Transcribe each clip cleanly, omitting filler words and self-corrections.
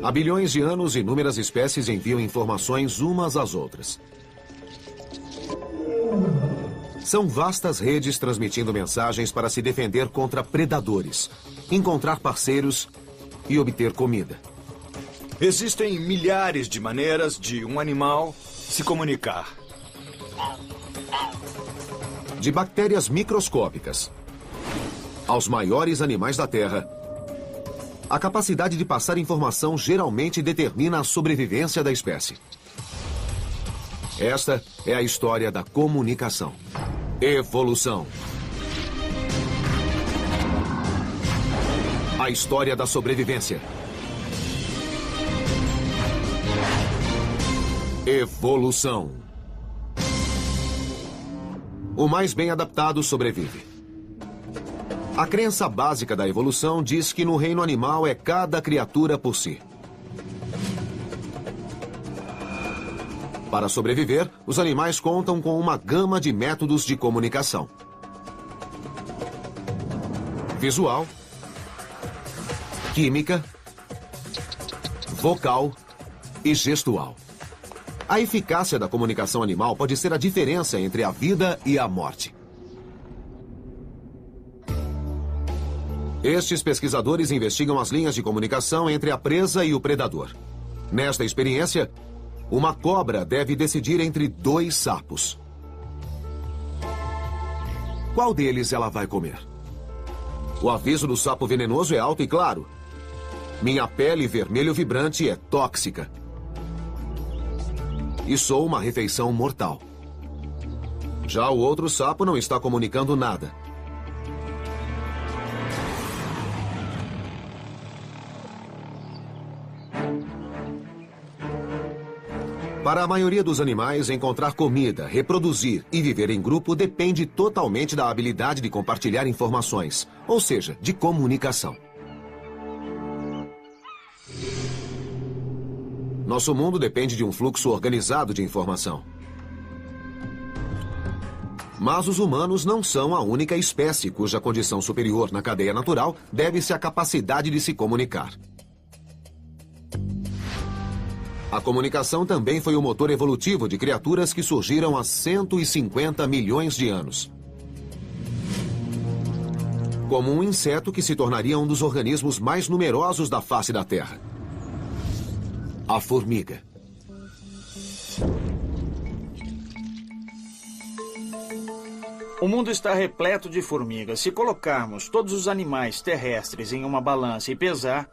Há bilhões de anos, inúmeras espécies enviam informações umas às outras. São vastas redes transmitindo mensagens para se defender contra predadores, encontrar parceiros e obter comida. Existem milhares de maneiras de um animal se comunicar. De bactérias microscópicas aos maiores animais da Terra, a capacidade de passar informação geralmente determina a sobrevivência da espécie. Esta é a história da comunicação. Evolução. A história da sobrevivência. Evolução. O mais bem adaptado sobrevive. A crença básica da evolução diz que no reino animal é cada criatura por si. Para sobreviver, os animais contam com uma gama de métodos de comunicação: visual, química, vocal e gestual. A eficácia da comunicação animal pode ser a diferença entre a vida e a morte. Estes pesquisadores investigam as linhas de comunicação entre a presa e o predador. Nesta experiência, uma cobra deve decidir entre dois sapos. Qual deles ela vai comer? O aviso do sapo venenoso é alto e claro: minha pele vermelho vibrante é tóxica. E sou uma refeição mortal. Já o outro sapo não está comunicando nada. Para a maioria dos animais, encontrar comida, reproduzir e viver em grupo depende totalmente da habilidade de compartilhar informações, ou seja, de comunicação. Nosso mundo depende de um fluxo organizado de informação. Mas os humanos não são a única espécie cuja condição superior na cadeia natural deve-se à capacidade de se comunicar. A comunicação também foi o motor evolutivo de criaturas que surgiram há 150 milhões de anos. Como um inseto que se tornaria um dos organismos mais numerosos da face da Terra: a formiga. O mundo está repleto de formigas. Se colocarmos todos os animais terrestres em uma balança e pesar,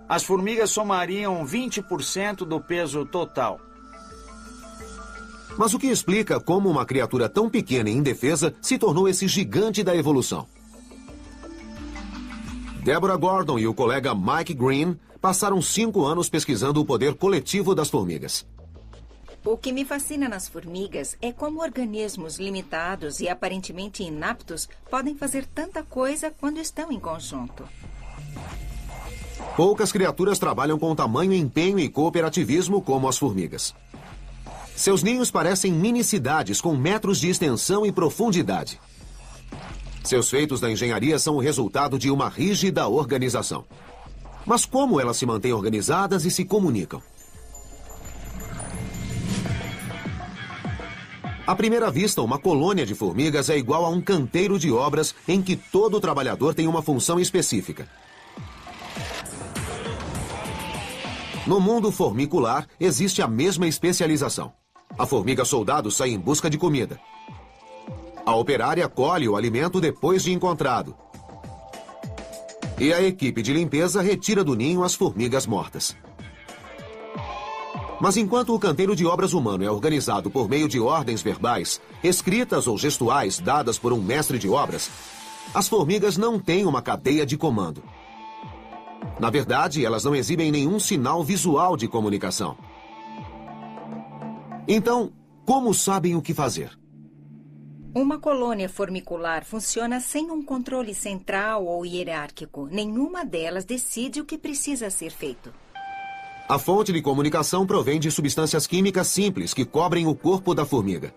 as formigas somariam 20% do peso total. Mas o que explica como uma criatura tão pequena e indefesa se tornou esse gigante da evolução? Deborah Gordon e o colega Mike Green passaram 5 anos pesquisando o poder coletivo das formigas. O que me fascina nas formigas é como organismos limitados e aparentemente inaptos podem fazer tanta coisa quando estão em conjunto. Poucas criaturas trabalham com tamanho, empenho e cooperativismo como as formigas. Seus ninhos parecem mini-cidades com metros de extensão e profundidade. Seus feitos da engenharia são o resultado de uma rígida organização. Mas como elas se mantêm organizadas e se comunicam? À primeira vista, uma colônia de formigas é igual a um canteiro de obras em que todo trabalhador tem uma função específica. No mundo formicular, existe a mesma especialização. A formiga soldado sai em busca de comida. A operária colhe o alimento depois de encontrado. E a equipe de limpeza retira do ninho as formigas mortas. Mas enquanto o canteiro de obras humano é organizado por meio de ordens verbais, escritas ou gestuais dadas por um mestre de obras, as formigas não têm uma cadeia de comando. Na verdade, elas não exibem nenhum sinal visual de comunicação. Então, como sabem o que fazer? Uma colônia formicular funciona sem um controle central ou hierárquico. Nenhuma delas decide o que precisa ser feito. A fonte de comunicação provém de substâncias químicas simples que cobrem o corpo da formiga: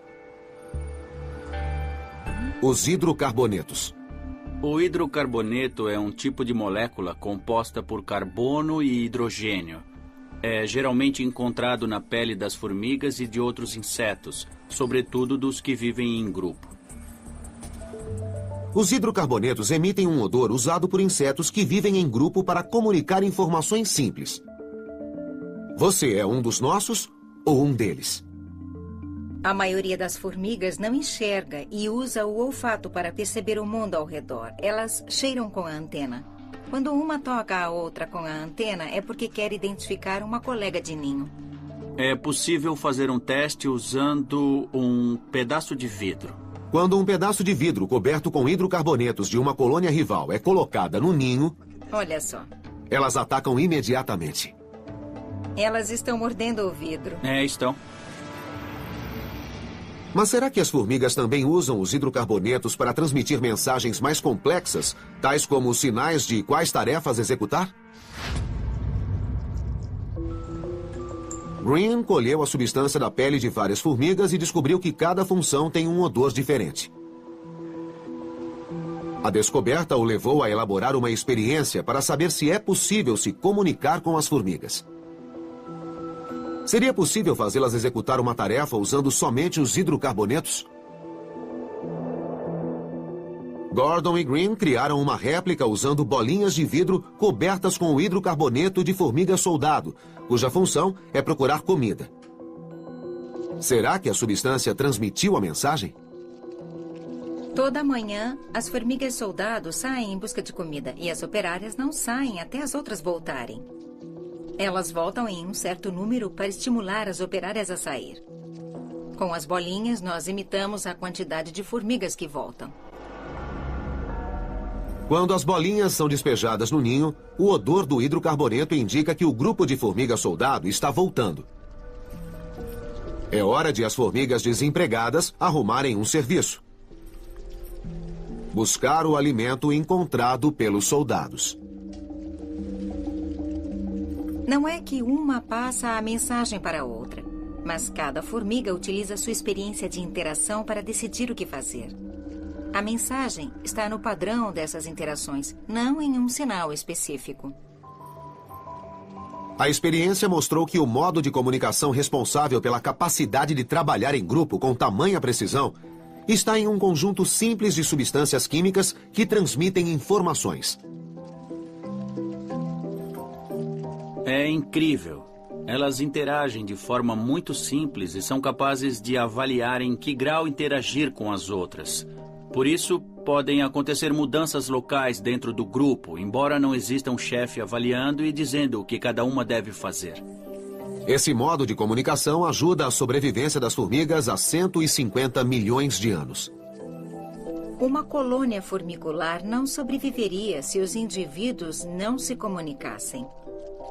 os hidrocarbonetos. O hidrocarboneto é um tipo de molécula composta por carbono e hidrogênio. É geralmente encontrado na pele das formigas e de outros insetos, sobretudo dos que vivem em grupo. Os hidrocarbonetos emitem um odor usado por insetos que vivem em grupo para comunicar informações simples. Você é um dos nossos ou um deles? A maioria das formigas não enxerga e usa o olfato para perceber o mundo ao redor. Elas cheiram com a antena. Quando uma toca a outra com a antena, é porque quer identificar uma colega de ninho. É possível fazer um teste usando um pedaço de vidro. Quando um pedaço de vidro coberto com hidrocarbonetos de uma colônia rival é colocada no ninho... Olha só. Elas atacam imediatamente. Elas estão mordendo o vidro. Estão. Mas será que as formigas também usam os hidrocarbonetos para transmitir mensagens mais complexas, tais como sinais de quais tarefas executar? Green colheu a substância da pele de várias formigas e descobriu que cada função tem um odor diferente. A descoberta o levou a elaborar uma experiência para saber se é possível se comunicar com as formigas. Seria possível fazê-las executar uma tarefa usando somente os hidrocarbonetos? Gordon e Green criaram uma réplica usando bolinhas de vidro cobertas com o hidrocarboneto de formiga-soldado, cuja função é procurar comida. Será que a substância transmitiu a mensagem? Toda manhã, as formigas-soldado saem em busca de comida e as operárias não saem até as outras voltarem. Elas voltam em um certo número para estimular as operárias a sair. Com as bolinhas, nós imitamos a quantidade de formigas que voltam. Quando as bolinhas são despejadas no ninho, o odor do hidrocarboneto indica que o grupo de formiga-soldado está voltando. É hora de as formigas desempregadas arrumarem um serviço. Buscar o alimento encontrado pelos soldados. Não é que uma passa a mensagem para a outra, mas cada formiga utiliza sua experiência de interação para decidir o que fazer. A mensagem está no padrão dessas interações, não em um sinal específico. A experiência mostrou que o modo de comunicação responsável pela capacidade de trabalhar em grupo com tamanha precisão está em um conjunto simples de substâncias químicas que transmitem informações. É incrível. Elas interagem de forma muito simples e são capazes de avaliar em que grau interagir com as outras. Por isso, podem acontecer mudanças locais dentro do grupo, embora não exista um chefe avaliando e dizendo o que cada uma deve fazer. Esse modo de comunicação ajuda a sobrevivência das formigas há 150 milhões de anos. Uma colônia formicular não sobreviveria se os indivíduos não se comunicassem.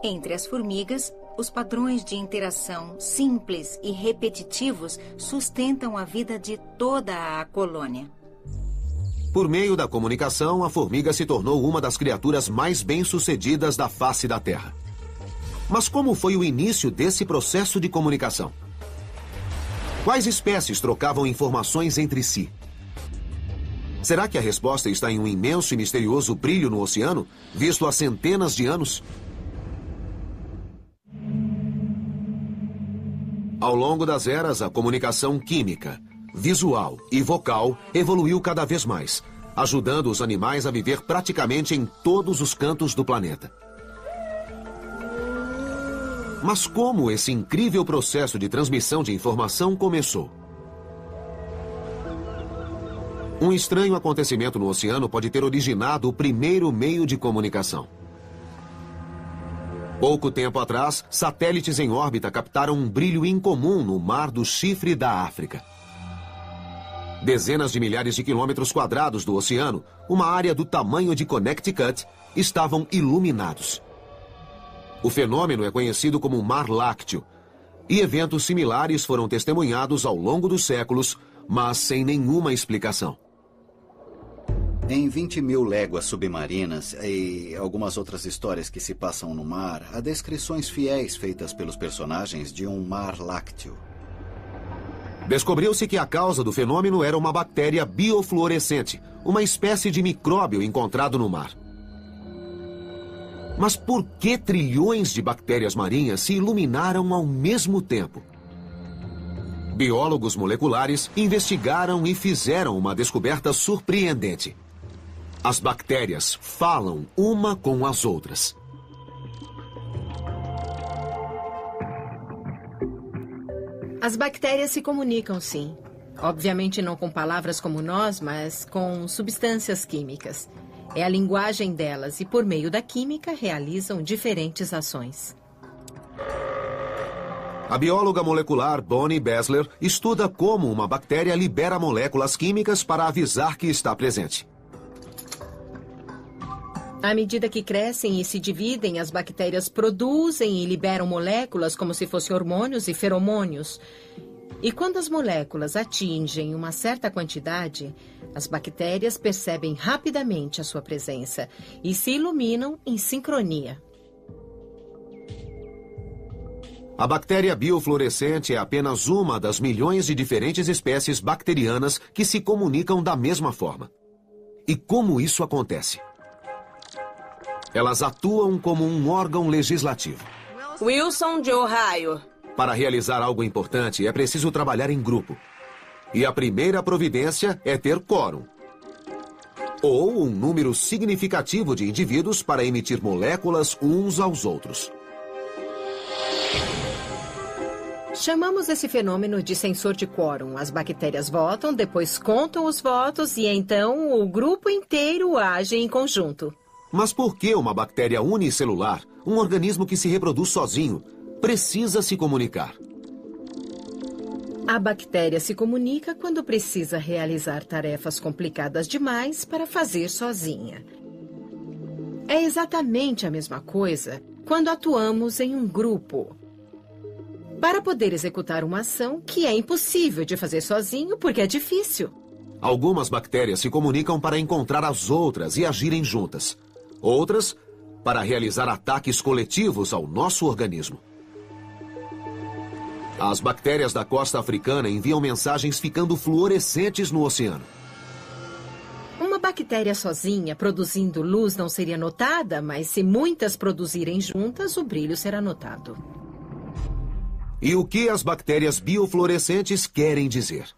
Entre as formigas, os padrões de interação simples e repetitivos sustentam a vida de toda a colônia. Por meio da comunicação, a formiga se tornou uma das criaturas mais bem-sucedidas da face da Terra. Mas como foi o início desse processo de comunicação? Quais espécies trocavam informações entre si? Será que a resposta está em um imenso e misterioso brilho no oceano, visto há centenas de anos? Ao longo das eras, a comunicação química, visual e vocal evoluiu cada vez mais, ajudando os animais a viver praticamente em todos os cantos do planeta. Mas como esse incrível processo de transmissão de informação começou? Um estranho acontecimento no oceano pode ter originado o primeiro meio de comunicação. Pouco tempo atrás, satélites em órbita captaram um brilho incomum no Mar do Chifre da África. Dezenas de milhares de quilômetros quadrados do oceano, uma área do tamanho de Connecticut, estavam iluminados. O fenômeno é conhecido como Mar Lácteo, e eventos similares foram testemunhados ao longo dos séculos, mas sem nenhuma explicação. Em 20 mil léguas submarinas e algumas outras histórias que se passam no mar, há descrições fiéis feitas pelos personagens de um mar lácteo. Descobriu-se que a causa do fenômeno era uma bactéria biofluorescente, uma espécie de micróbio encontrado no mar. Mas por que trilhões de bactérias marinhas se iluminaram ao mesmo tempo? Biólogos moleculares investigaram e fizeram uma descoberta surpreendente. As bactérias falam uma com as outras. As bactérias se comunicam, sim. Obviamente não com palavras como nós, mas com substâncias químicas. É a linguagem delas e, por meio da química, realizam diferentes ações. A bióloga molecular Bonnie Besler estuda como uma bactéria libera moléculas químicas para avisar que está presente. À medida que crescem e se dividem, as bactérias produzem e liberam moléculas como se fossem hormônios e feromônios. E quando as moléculas atingem uma certa quantidade, as bactérias percebem rapidamente a sua presença e se iluminam em sincronia. A bactéria biofluorescente é apenas uma das milhões de diferentes espécies bacterianas que se comunicam da mesma forma. E como isso acontece? Elas atuam como um órgão legislativo. Wilson, de Ohio. Para realizar algo importante, é preciso trabalhar em grupo. E a primeira providência é ter quórum. Ou um número significativo de indivíduos para emitir moléculas uns aos outros. Chamamos esse fenômeno de sensor de quórum. As bactérias votam, depois contam os votos e então o grupo inteiro age em conjunto. Mas por que uma bactéria unicelular, um organismo que se reproduz sozinho, precisa se comunicar? A bactéria se comunica quando precisa realizar tarefas complicadas demais para fazer sozinha. É exatamente a mesma coisa quando atuamos em um grupo. Para poder executar uma ação que é impossível de fazer sozinho porque é difícil. Algumas bactérias se comunicam para encontrar as outras e agirem juntas. Outras, para realizar ataques coletivos ao nosso organismo. As bactérias da costa africana enviam mensagens ficando fluorescentes no oceano. Uma bactéria sozinha produzindo luz não seria notada, mas se muitas produzirem juntas, o brilho será notado. E o que as bactérias biofluorescentes querem dizer?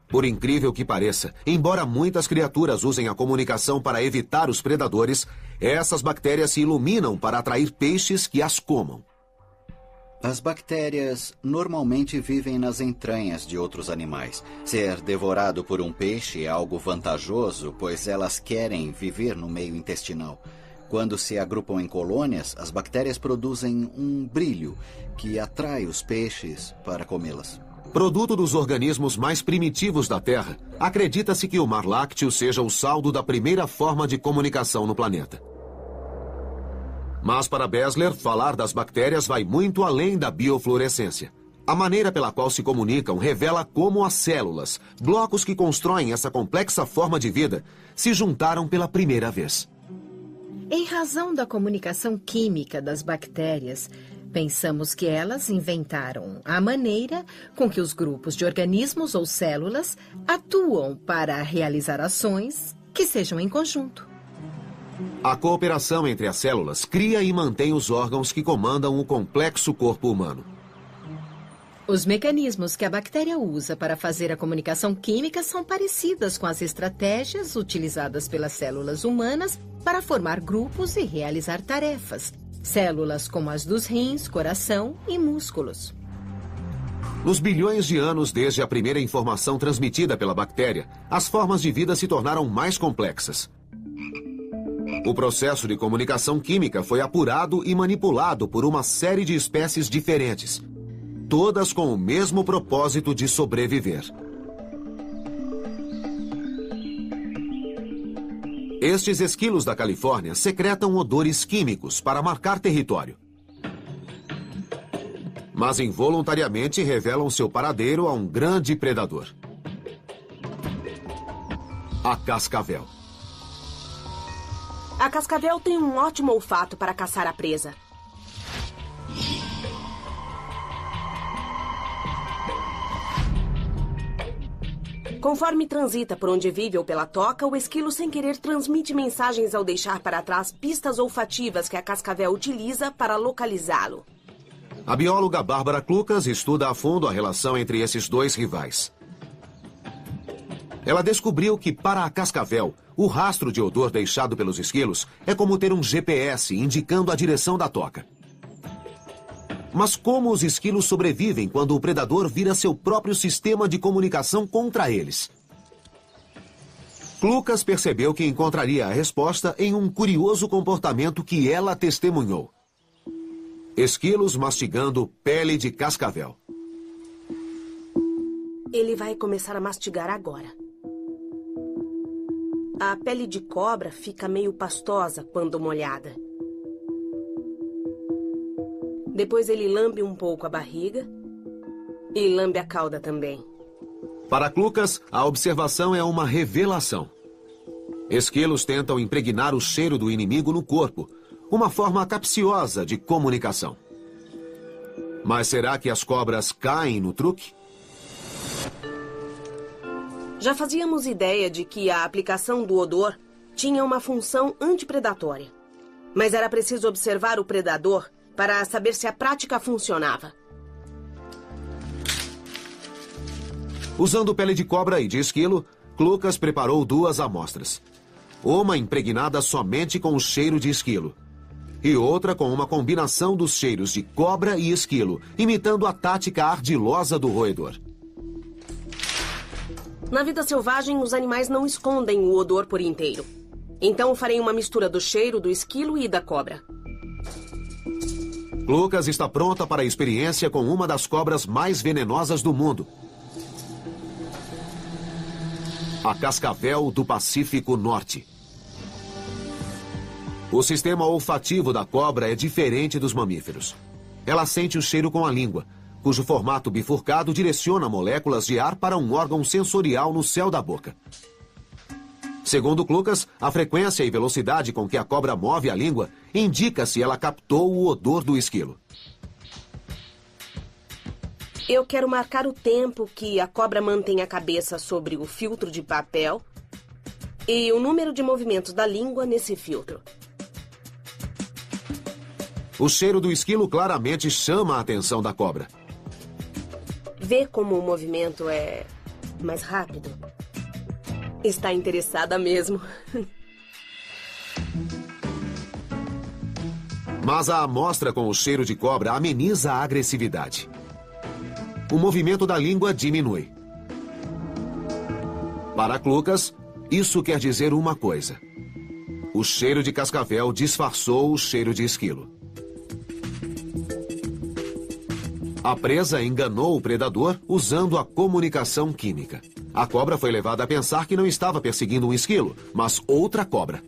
Por incrível que pareça, embora muitas criaturas usem a comunicação para evitar os predadores, essas bactérias se iluminam para atrair peixes que as comam. As bactérias normalmente vivem nas entranhas de outros animais. Ser devorado por um peixe é algo vantajoso, pois elas querem viver no meio intestinal. Quando se agrupam em colônias, as bactérias produzem um brilho que atrai os peixes para comê-las. Produto dos organismos mais primitivos da Terra, acredita-se que o mar lácteo seja o saldo da primeira forma de comunicação no planeta. Mas para Besler, falar das bactérias vai muito além da biofluorescência. A maneira pela qual se comunicam revela como as células, blocos que constroem essa complexa forma de vida, se juntaram pela primeira vez. Em razão da comunicação química das bactérias, pensamos que elas inventaram a maneira com que os grupos de organismos ou células atuam para realizar ações que sejam em conjunto. A cooperação entre as células cria e mantém os órgãos que comandam o complexo corpo humano. Os mecanismos que a bactéria usa para fazer a comunicação química são parecidas com as estratégias utilizadas pelas células humanas para formar grupos e realizar tarefas. Células como as dos rins, coração e músculos. Nos bilhões de anos desde a primeira informação transmitida pela bactéria, as formas de vida se tornaram mais complexas. O processo de comunicação química foi apurado e manipulado por uma série de espécies diferentes, todas com o mesmo propósito de sobreviver. Estes esquilos da Califórnia secretam odores químicos para marcar território. Mas involuntariamente revelam seu paradeiro a um grande predador. A cascavel. A cascavel tem um ótimo olfato para caçar a presa. Conforme transita por onde vive ou pela toca, o esquilo sem querer transmite mensagens ao deixar para trás pistas olfativas que a cascavel utiliza para localizá-lo. A bióloga Bárbara Klukas estuda a fundo a relação entre esses dois rivais. Ela descobriu que, para a cascavel, o rastro de odor deixado pelos esquilos é como ter um GPS indicando a direção da toca. Mas como os esquilos sobrevivem quando o predador vira seu próprio sistema de comunicação contra eles? Klukas percebeu que encontraria a resposta em um curioso comportamento que ela testemunhou. Esquilos mastigando pele de cascavel. Ele vai começar a mastigar agora. A pele de cobra fica meio pastosa quando molhada. Depois ele lambe um pouco a barriga e lambe a cauda também. Para Klukas, a observação é uma revelação. Esquilos tentam impregnar o cheiro do inimigo no corpo, uma forma capciosa de comunicação. Mas será que as cobras caem no truque? Já fazíamos ideia de que a aplicação do odor tinha uma função antipredatória. Mas era preciso observar o predador para saber se a prática funcionava. Usando pele de cobra e de esquilo, Klukas preparou 2 amostras. Uma impregnada somente com o cheiro de esquilo. E outra com uma combinação dos cheiros de cobra e esquilo, imitando a tática ardilosa do roedor. Na vida selvagem, os animais não escondem o odor por inteiro. Então farei uma mistura do cheiro do esquilo e da cobra. Klukas está pronta para a experiência com uma das cobras mais venenosas do mundo. A cascavel do Pacífico Norte. O sistema olfativo da cobra é diferente dos mamíferos. Ela sente o cheiro com a língua, cujo formato bifurcado direciona moléculas de ar para um órgão sensorial no céu da boca. Segundo Klukas, a frequência e velocidade com que a cobra move a língua indica se ela captou o odor do esquilo. Eu quero marcar o tempo que a cobra mantém a cabeça sobre o filtro de papel e o número de movimentos da língua nesse filtro. O cheiro do esquilo claramente chama a atenção da cobra. Vê como o movimento é mais rápido? Está interessada mesmo. Mas a amostra com o cheiro de cobra ameniza a agressividade. O movimento da língua diminui. Para Klukas, isso quer dizer uma coisa. O cheiro de cascavel disfarçou o cheiro de esquilo. A presa enganou o predador usando a comunicação química. A cobra foi levada a pensar que não estava perseguindo um esquilo, mas outra cobra.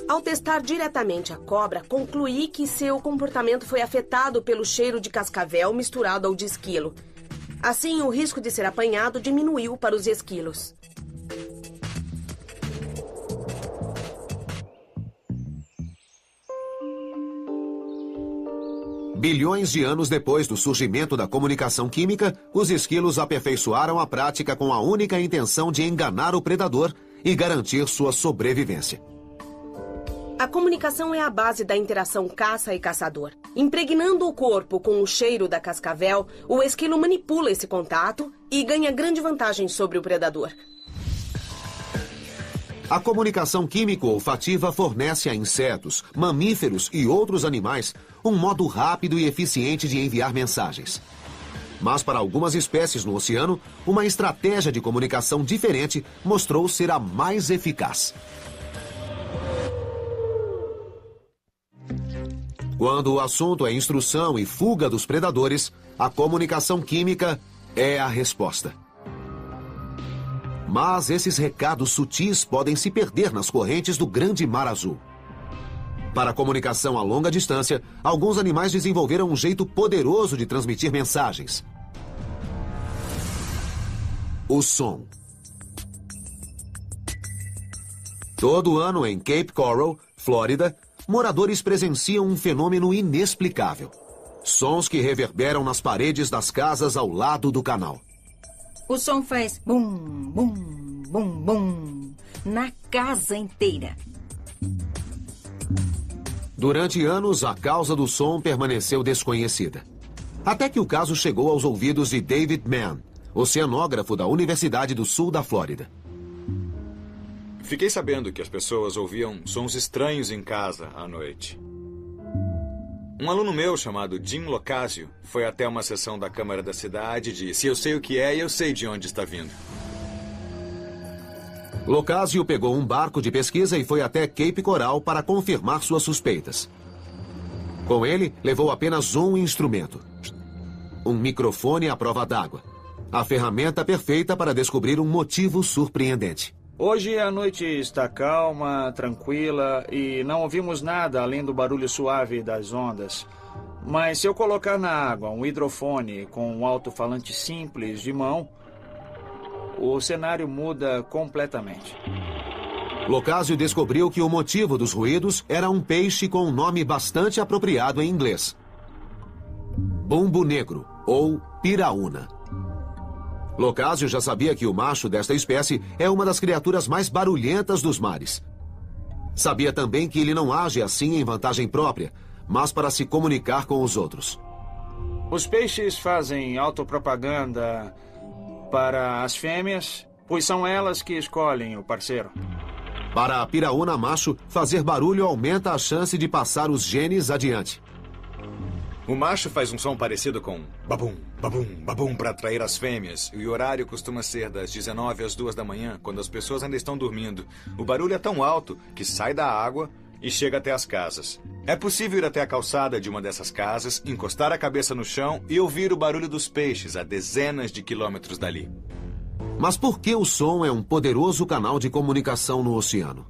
Ao testar diretamente a cobra, concluí que seu comportamento foi afetado pelo cheiro de cascavel misturado ao de esquilo. Assim, o risco de ser apanhado diminuiu para os esquilos. Bilhões de anos depois do surgimento da comunicação química, os esquilos aperfeiçoaram a prática com a única intenção de enganar o predador e garantir sua sobrevivência. A comunicação é a base da interação caça e caçador. Impregnando o corpo com o cheiro da cascavel, o esquilo manipula esse contato e ganha grande vantagem sobre o predador. A comunicação químico-olfativa fornece a insetos, mamíferos e outros animais um modo rápido e eficiente de enviar mensagens. Mas para algumas espécies no oceano, uma estratégia de comunicação diferente mostrou ser a mais eficaz. Quando o assunto é instrução e fuga dos predadores, a comunicação química é a resposta. Mas esses recados sutis podem se perder nas correntes do Grande Mar Azul. Para a comunicação a longa distância, alguns animais desenvolveram um jeito poderoso de transmitir mensagens. O som. Todo ano em Cape Coral, Flórida, moradores presenciam um fenômeno inexplicável. Sons que reverberam nas paredes das casas ao lado do canal. O som faz bum, bum, bum, bum na casa inteira. Durante anos, a causa do som permaneceu desconhecida. Até que o caso chegou aos ouvidos de David Mann, oceanógrafo da Universidade do Sul da Flórida. Fiquei sabendo que as pessoas ouviam sons estranhos em casa à noite. Um aluno meu chamado Jim Locasio foi até uma sessão da Câmara da cidade e disse: eu sei o que é e eu sei de onde está vindo. Locasio pegou um barco de pesquisa e foi até Cape Coral para confirmar suas suspeitas. Com ele, levou apenas um instrumento: um microfone à prova d'água. A ferramenta perfeita para descobrir um motivo surpreendente. Hoje a noite está calma, tranquila e não ouvimos nada além do barulho suave das ondas. Mas se eu colocar na água um hidrofone com um alto-falante simples de mão, o cenário muda completamente. Locasio descobriu que o motivo dos ruídos era um peixe com um nome bastante apropriado em inglês: bumbo negro, ou piraúna. Locasio já sabia que o macho desta espécie é uma das criaturas mais barulhentas dos mares. Sabia também que ele não age assim em vantagem própria, mas para se comunicar com os outros. Os peixes fazem autopropaganda para as fêmeas, pois são elas que escolhem o parceiro. Para a piraúna macho, fazer barulho aumenta a chance de passar os genes adiante. O macho faz um som parecido com babum, babum, babum para atrair as fêmeas. E o horário costuma ser das 19 às 2 da manhã, quando as pessoas ainda estão dormindo. O barulho é tão alto que sai da água e chega até as casas. É possível ir até a calçada de uma dessas casas, encostar a cabeça no chão e ouvir o barulho dos peixes a dezenas de quilômetros dali. Mas por que o som é um poderoso canal de comunicação no oceano?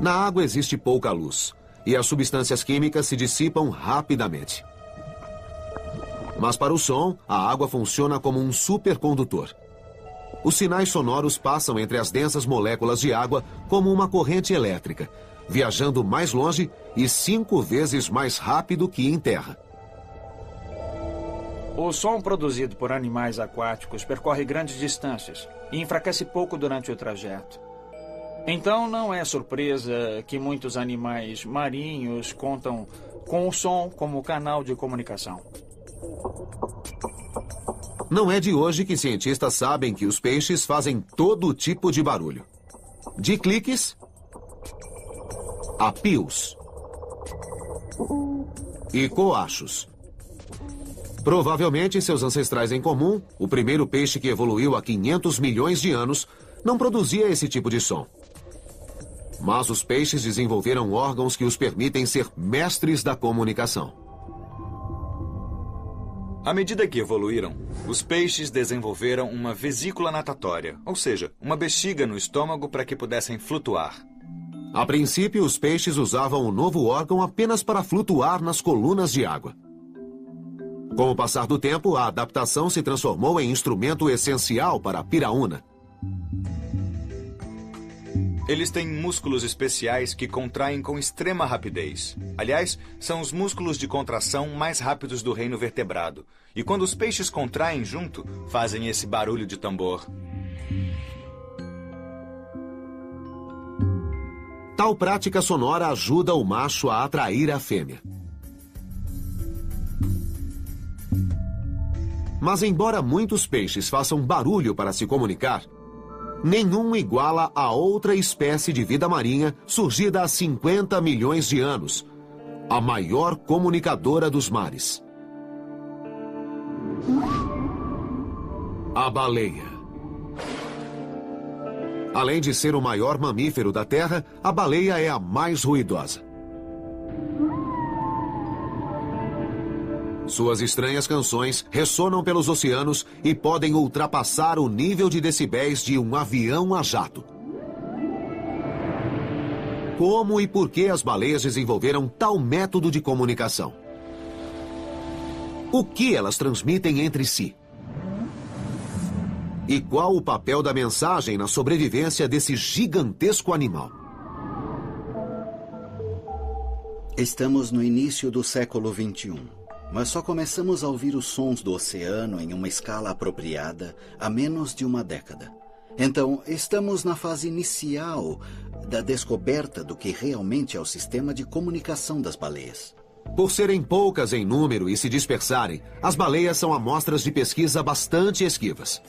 Na água existe pouca luz e as substâncias químicas se dissipam rapidamente. Mas para o som, a água funciona como um supercondutor. Os sinais sonoros passam entre as densas moléculas de água como uma corrente elétrica, viajando mais longe e 5 vezes mais rápido que em terra. O som produzido por animais aquáticos percorre grandes distâncias e enfraquece pouco durante o trajeto. Então não é surpresa que muitos animais marinhos contam com o som como canal de comunicação. Não é de hoje que cientistas sabem que os peixes fazem todo tipo de barulho. De cliques a pios e coachos. Provavelmente seus ancestrais em comum, o primeiro peixe que evoluiu há 500 milhões de anos, não produzia esse tipo de som. Mas os peixes desenvolveram órgãos que os permitem ser mestres da comunicação. À medida que evoluíram, os peixes desenvolveram uma vesícula natatória, ou seja, uma bexiga no estômago para que pudessem flutuar. A princípio, os peixes usavam o novo órgão apenas para flutuar nas colunas de água. Com o passar do tempo, a adaptação se transformou em instrumento essencial para a piraúna. Eles têm músculos especiais que contraem com extrema rapidez. Aliás, são os músculos de contração mais rápidos do reino vertebrado. E quando os peixes contraem junto, fazem esse barulho de tambor. Tal prática sonora ajuda o macho a atrair a fêmea. Mas embora muitos peixes façam barulho para se comunicar, nenhum iguala a outra espécie de vida marinha surgida há 50 milhões de anos, a maior comunicadora dos mares. A baleia. Além de ser o maior mamífero da Terra, a baleia é a mais ruidosa. Suas estranhas canções ressonam pelos oceanos e podem ultrapassar o nível de decibéis de um avião a jato. Como e por que as baleias desenvolveram tal método de comunicação? O que elas transmitem entre si? E qual o papel da mensagem na sobrevivência desse gigantesco animal? Estamos no início do século XXI. Mas só começamos a ouvir os sons do oceano em uma escala apropriada há menos de uma década. Então, estamos na fase inicial da descoberta do que realmente é o sistema de comunicação das baleias. Por serem poucas em número e se dispersarem, as baleias são amostras de pesquisa bastante esquivas.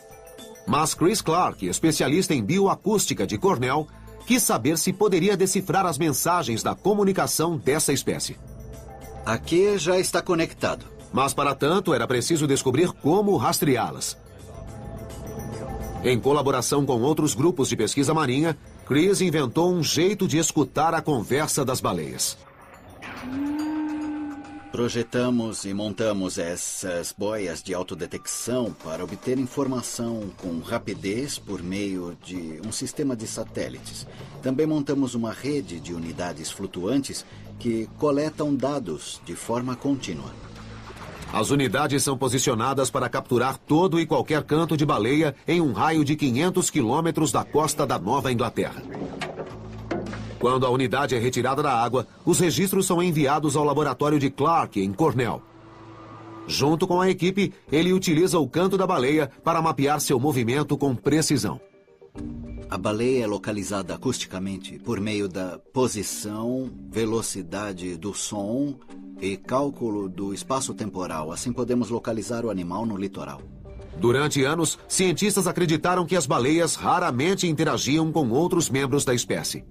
Mas Chris Clark, especialista em bioacústica de Cornell, quis saber se poderia decifrar as mensagens da comunicação dessa espécie. Aqui já está conectado. Mas para tanto era preciso descobrir como rastreá-las. Em colaboração com outros grupos de pesquisa marinha, Chris inventou um jeito de escutar a conversa das baleias. Projetamos e montamos essas boias de autodetecção para obter informação com rapidez por meio de um sistema de satélites. Também montamos uma rede de unidades flutuantes que coletam dados de forma contínua. As unidades são posicionadas para capturar todo e qualquer canto de baleia em um raio de 500 quilômetros da costa da Nova Inglaterra. Quando a unidade é retirada da água, os registros são enviados ao laboratório de Clark, em Cornell. Junto com a equipe, ele utiliza o canto da baleia para mapear seu movimento com precisão. A baleia é localizada acusticamente por meio da posição, velocidade do som e cálculo do espaço temporal. Assim podemos localizar o animal no litoral. Durante anos, cientistas acreditaram que as baleias raramente interagiam com outros membros da espécie.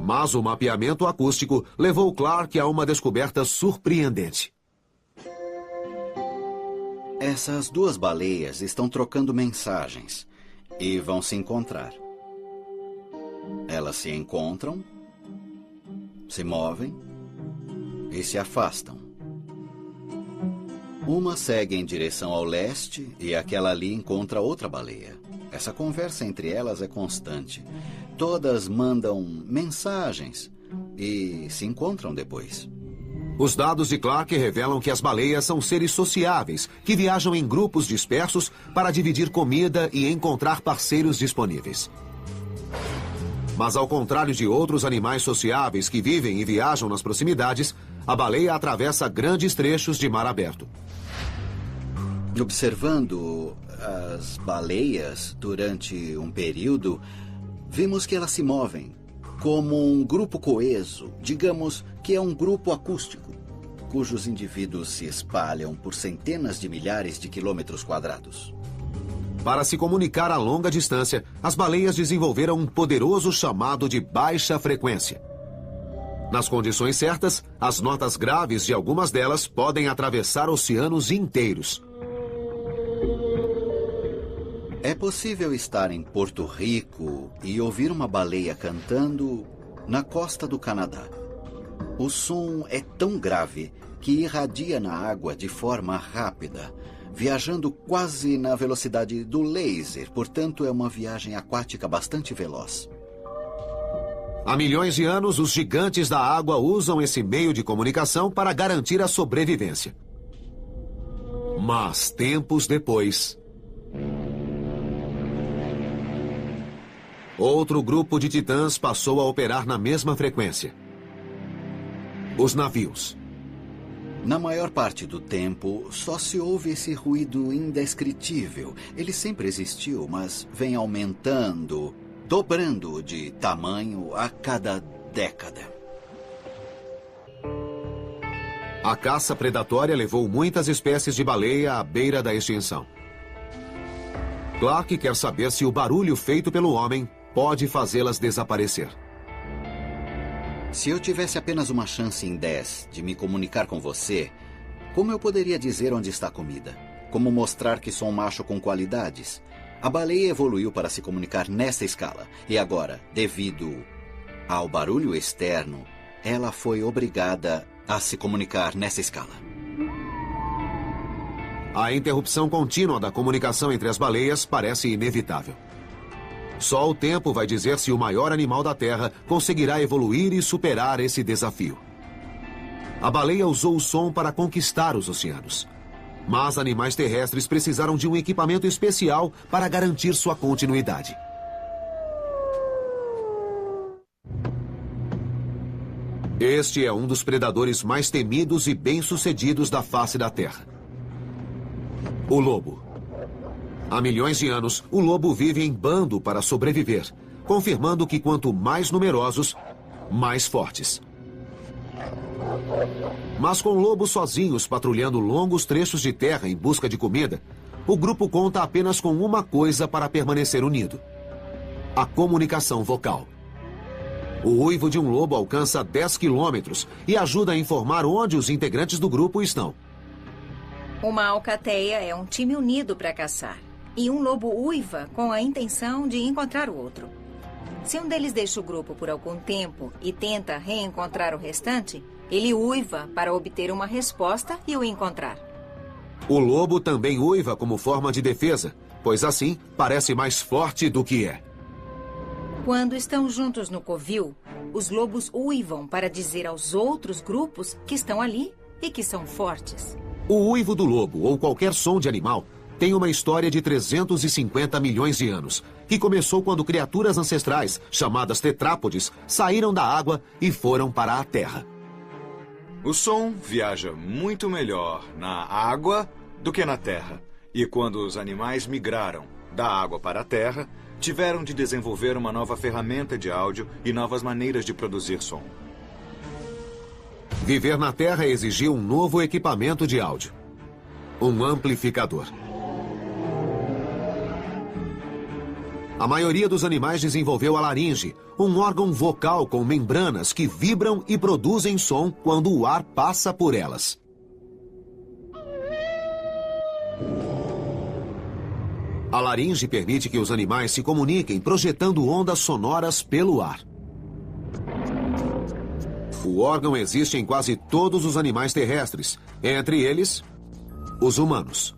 Mas o mapeamento acústico levou Clark a uma descoberta surpreendente. Essas duas baleias estão trocando mensagens e vão se encontrar. Elas se encontram, se movem e se afastam. Uma segue em direção ao leste e aquela ali encontra outra baleia. Essa conversa entre elas é constante. Todas mandam mensagens e se encontram depois. Os dados de Clark revelam que as baleias são seres sociáveis que viajam em grupos dispersos para dividir comida e encontrar parceiros disponíveis. Mas ao contrário de outros animais sociáveis que vivem e viajam nas proximidades, a baleia atravessa grandes trechos de mar aberto. Observando as baleias durante um período, vimos que elas se movem como um grupo coeso, digamos que é um grupo acústico, cujos indivíduos se espalham por centenas de milhares de quilômetros quadrados. Para se comunicar a longa distância, as baleias desenvolveram um poderoso chamado de baixa frequência. Nas condições certas, as notas graves de algumas delas podem atravessar oceanos inteiros. É possível estar em Porto Rico e ouvir uma baleia cantando na costa do Canadá. O som é tão grave que irradia na água de forma rápida, viajando quase na velocidade do laser, portanto é uma viagem aquática bastante veloz. Há milhões de anos, os gigantes da água usam esse meio de comunicação para garantir a sobrevivência. Mas tempos depois, outro grupo de titãs passou a operar na mesma frequência. Os navios. Na maior parte do tempo, só se ouve esse ruído indescritível. Ele sempre existiu, mas vem aumentando, dobrando de tamanho a cada década. A caça predatória levou muitas espécies de baleia à beira da extinção. Clark quer saber se o barulho feito pelo homem pode fazê-las desaparecer. Se eu tivesse apenas uma chance em 10 de me comunicar com você, como eu poderia dizer onde está a comida? Como mostrar que sou um macho com qualidades? A baleia evoluiu para se comunicar nessa escala. E agora, devido ao barulho externo, ela foi obrigada a se comunicar nessa escala. A interrupção contínua da comunicação entre as baleias parece inevitável. Só o tempo vai dizer se o maior animal da Terra conseguirá evoluir e superar esse desafio. A baleia usou o som para conquistar os oceanos. Mas animais terrestres precisaram de um equipamento especial para garantir sua continuidade. Este é um dos predadores mais temidos e bem-sucedidos da face da Terra. O lobo. Há milhões de anos, o lobo vive em bando para sobreviver, confirmando que quanto mais numerosos, mais fortes. Mas com lobos sozinhos patrulhando longos trechos de terra em busca de comida, o grupo conta apenas com uma coisa para permanecer unido: a comunicação vocal. O uivo de um lobo alcança 10 quilômetros e ajuda a informar onde os integrantes do grupo estão. Uma alcateia é um time unido para caçar, e um lobo uiva com a intenção de encontrar o outro. Se um deles deixa o grupo por algum tempo e tenta reencontrar o restante, ele uiva para obter uma resposta e o encontrar. O lobo também uiva como forma de defesa, pois assim parece mais forte do que é. Quando estão juntos no covil, os lobos uivam para dizer aos outros grupos que estão ali e que são fortes. O uivo do lobo, ou qualquer som de animal, tem uma história de 350 milhões de anos, que começou quando criaturas ancestrais, chamadas tetrápodes, saíram da água e foram para a terra. O som viaja muito melhor na água do que na terra. E quando os animais migraram da água para a terra, tiveram de desenvolver uma nova ferramenta de áudio e novas maneiras de produzir som. Viver na Terra exigiu um novo equipamento de áudio: um amplificador. A maioria dos animais desenvolveu a laringe, um órgão vocal com membranas que vibram e produzem som quando o ar passa por elas. A laringe permite que os animais se comuniquem projetando ondas sonoras pelo ar. O órgão existe em quase todos os animais terrestres, entre eles, os humanos.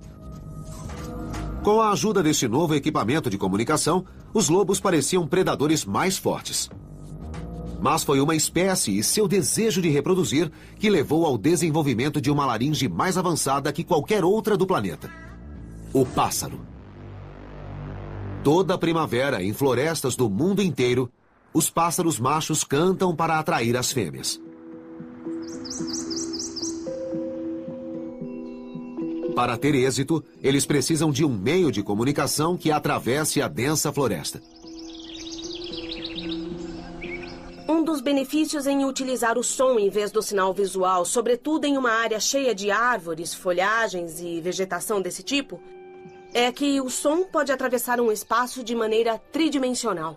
Com a ajuda deste novo equipamento de comunicação, os lobos pareciam predadores mais fortes. Mas foi uma espécie e seu desejo de reproduzir que levou ao desenvolvimento de uma laringe mais avançada que qualquer outra do planeta: o pássaro. Toda primavera, em florestas do mundo inteiro, os pássaros machos cantam para atrair as fêmeas. Para ter êxito, eles precisam de um meio de comunicação que atravesse a densa floresta. Um dos benefícios em utilizar o som em vez do sinal visual, sobretudo em uma área cheia de árvores, folhagens e vegetação desse tipo, é que o som pode atravessar um espaço de maneira tridimensional.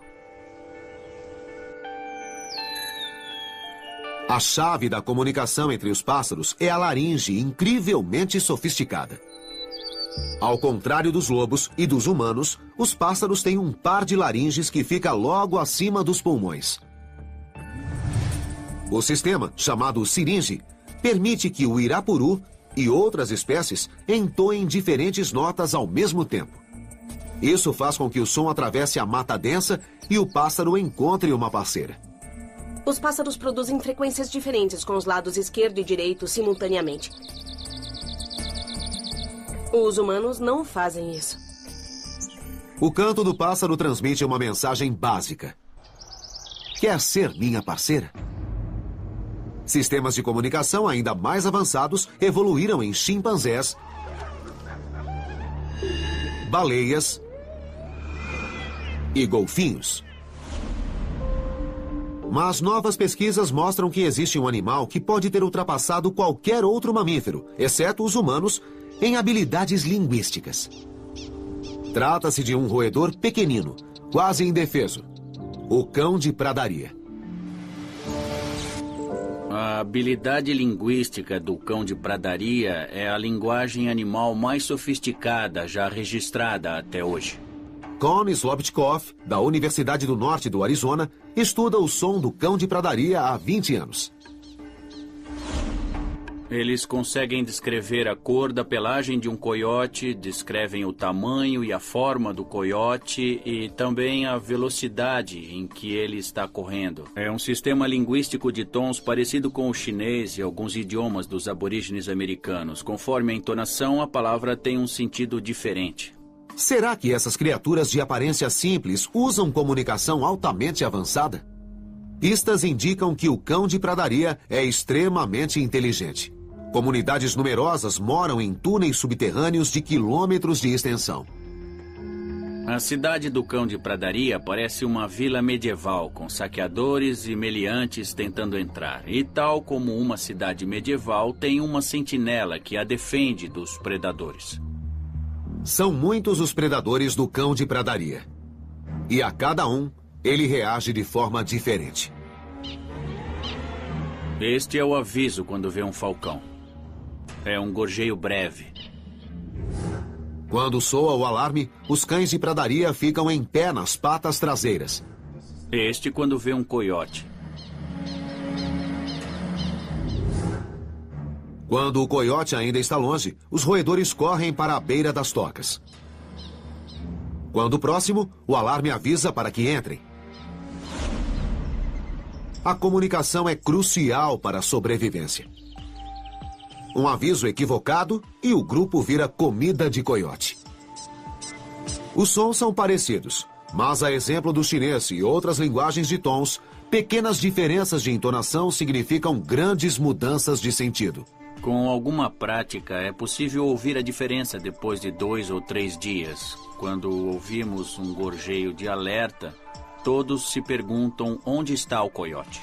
A chave da comunicação entre os pássaros é a laringe incrivelmente sofisticada. Ao contrário dos lobos e dos humanos, os pássaros têm um par de laringes que fica logo acima dos pulmões. O sistema, chamado siringe, permite que o irapuru e outras espécies entoem diferentes notas ao mesmo tempo. Isso faz com que o som atravesse a mata densa e o pássaro encontre uma parceira. Os pássaros produzem frequências diferentes com os lados esquerdo e direito simultaneamente. Os humanos não fazem isso. O canto do pássaro transmite uma mensagem básica: quer ser minha parceira? Sistemas de comunicação ainda mais avançados evoluíram em chimpanzés, baleias e golfinhos. Mas novas pesquisas mostram que existe um animal que pode ter ultrapassado qualquer outro mamífero, exceto os humanos, em habilidades linguísticas. Trata-se de um roedor pequenino, quase indefeso: o cão de pradaria. A habilidade linguística do cão de pradaria é a linguagem animal mais sofisticada já registrada até hoje. Con Slobodkov, da Universidade do Norte do Arizona, estuda o som do cão de pradaria há 20 anos. Eles conseguem descrever a cor da pelagem de um coiote, descrevem o tamanho e a forma do coiote e também a velocidade em que ele está correndo. É um sistema linguístico de tons parecido com o chinês e alguns idiomas dos aborígenes americanos. Conforme a entonação, a palavra tem um sentido diferente. Será que essas criaturas de aparência simples usam comunicação altamente avançada? Pistas indicam que o cão de pradaria é extremamente inteligente. Comunidades numerosas moram em túneis subterrâneos de quilômetros de extensão. A cidade do cão de pradaria parece uma vila medieval, com saqueadores e meliantes tentando entrar. E tal como uma cidade medieval, tem uma sentinela que a defende dos predadores. São muitos os predadores do cão de pradaria. E a cada um, ele reage de forma diferente. Este é o aviso quando vê um falcão. É um gorjeio breve. Quando soa o alarme, os cães de pradaria ficam em pé nas patas traseiras. Este quando vê um coiote. Quando o coiote ainda está longe, os roedores correm para a beira das tocas. Quando próximo, o alarme avisa para que entrem. A comunicação é crucial para a sobrevivência. Um aviso equivocado e o grupo vira comida de coiote. Os sons são parecidos, mas a exemplo do chinês e outras linguagens de tons, pequenas diferenças de entonação significam grandes mudanças de sentido. Com alguma prática, é possível ouvir a diferença depois de 2 ou 3 dias. Quando ouvimos um gorjeio de alerta, todos se perguntam onde está o coiote.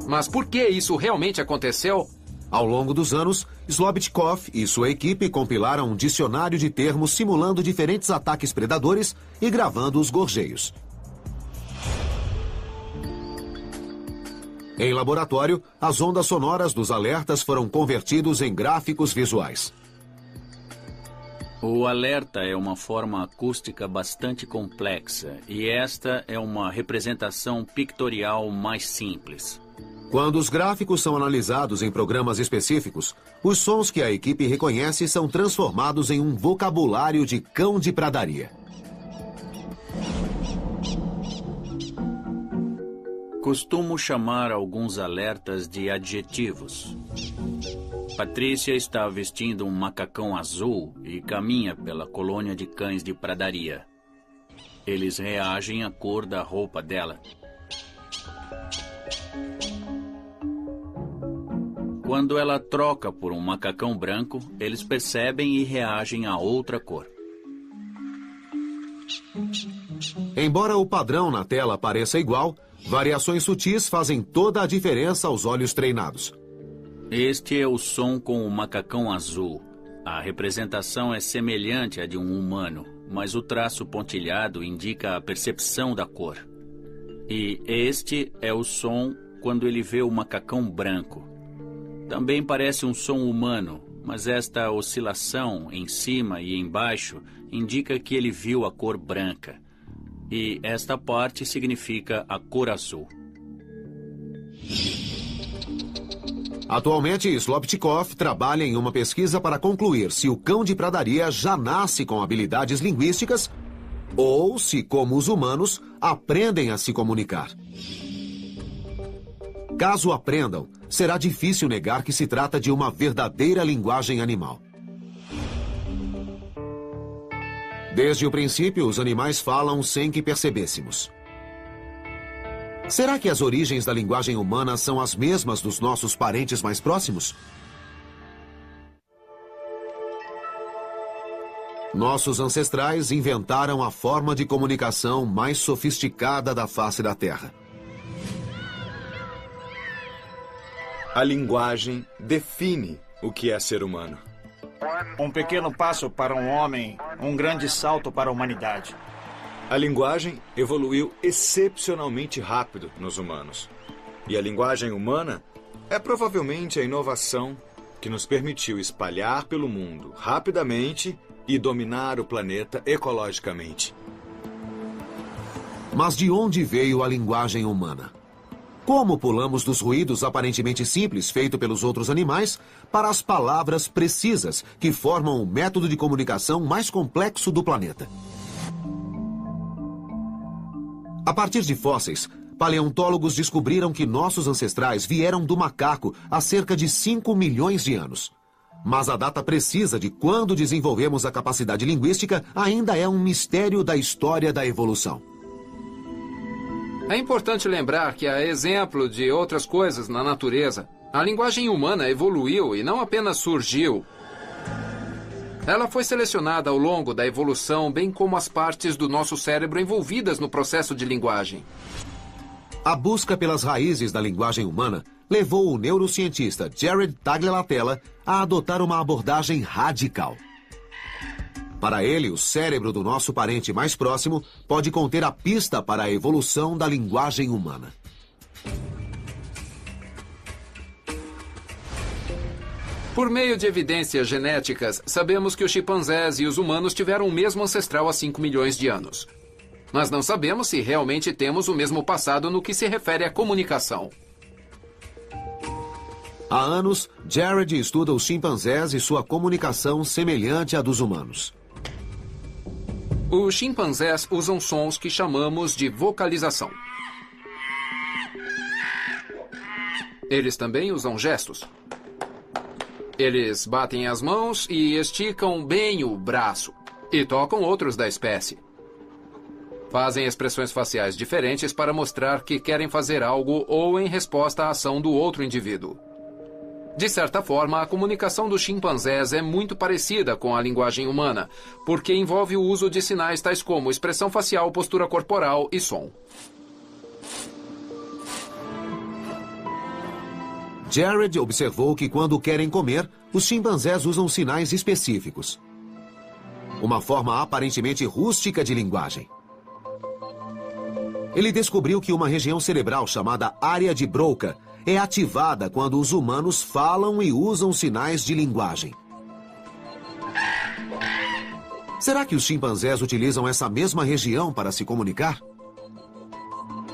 Mas por que isso realmente aconteceu? Ao longo dos anos, Slobodchikov e sua equipe compilaram um dicionário de termos simulando diferentes ataques predadores e gravando os gorjeios. Em laboratório, as ondas sonoras dos alertas foram convertidos em gráficos visuais. O alerta é uma forma acústica bastante complexa e esta é uma representação pictorial mais simples. Quando os gráficos são analisados em programas específicos, os sons que a equipe reconhece são transformados em um vocabulário de cão de pradaria. Costumo chamar alguns alertas de adjetivos. Patrícia está vestindo um macacão azul e caminha pela colônia de cães de pradaria. Eles reagem à cor da roupa dela. Quando ela troca por um macacão branco, eles percebem e reagem a outra cor. Embora o padrão na tela pareça igual, variações sutis fazem toda a diferença aos olhos treinados. Este é o som com o macacão azul. A representação é semelhante à de um humano, mas o traço pontilhado indica a percepção da cor. E este é o som quando ele vê o macacão branco. Também parece um som humano, mas esta oscilação em cima e embaixo indica que ele viu a cor branca. E esta parte significa a cor azul. Atualmente, Slobodchikov trabalha em uma pesquisa para concluir se o cão de pradaria já nasce com habilidades linguísticas ou se, como os humanos, aprendem a se comunicar. Caso aprendam, será difícil negar que se trata de uma verdadeira linguagem animal. Desde o princípio, os animais falam sem que percebêssemos. Será que as origens da linguagem humana são as mesmas dos nossos parentes mais próximos? Nossos ancestrais inventaram a forma de comunicação mais sofisticada da face da Terra. A linguagem define o que é ser humano. Um pequeno passo para um homem, um grande salto para a humanidade. A linguagem evoluiu excepcionalmente rápido nos humanos. E a linguagem humana é provavelmente a inovação que nos permitiu espalhar pelo mundo rapidamente e dominar o planeta ecologicamente. Mas de onde veio a linguagem humana? Como pulamos dos ruídos aparentemente simples feitos pelos outros animais para as palavras precisas que formam o método de comunicação mais complexo do planeta? A partir de fósseis, paleontólogos descobriram que nossos ancestrais vieram do macaco há cerca de 5 milhões de anos. Mas a data precisa de quando desenvolvemos a capacidade linguística ainda é um mistério da história da evolução. É importante lembrar que, a exemplo de outras coisas na natureza, a linguagem humana evoluiu e não apenas surgiu. Ela foi selecionada ao longo da evolução, bem como as partes do nosso cérebro envolvidas no processo de linguagem. A busca pelas raízes da linguagem humana levou o neurocientista Jared Tagliatella a adotar uma abordagem radical. Para ele, o cérebro do nosso parente mais próximo pode conter a pista para a evolução da linguagem humana. Por meio de evidências genéticas, sabemos que os chimpanzés e os humanos tiveram o mesmo ancestral há 5 milhões de anos. Mas não sabemos se realmente temos o mesmo passado no que se refere à comunicação. Há anos, Jared estuda os chimpanzés e sua comunicação semelhante à dos humanos. Os chimpanzés usam sons que chamamos de vocalização. Eles também usam gestos. Eles batem as mãos e esticam bem o braço. E tocam outros da espécie. Fazem expressões faciais diferentes para mostrar que querem fazer algo ou em resposta à ação do outro indivíduo. De certa forma, a comunicação dos chimpanzés é muito parecida com a linguagem humana, porque envolve o uso de sinais tais como expressão facial, postura corporal e som. Jared observou que quando querem comer, os chimpanzés usam sinais específicos. Uma forma aparentemente rústica de linguagem. Ele descobriu que uma região cerebral chamada área de Broca é ativada quando os humanos falam e usam sinais de linguagem. Será que os chimpanzés utilizam essa mesma região para se comunicar?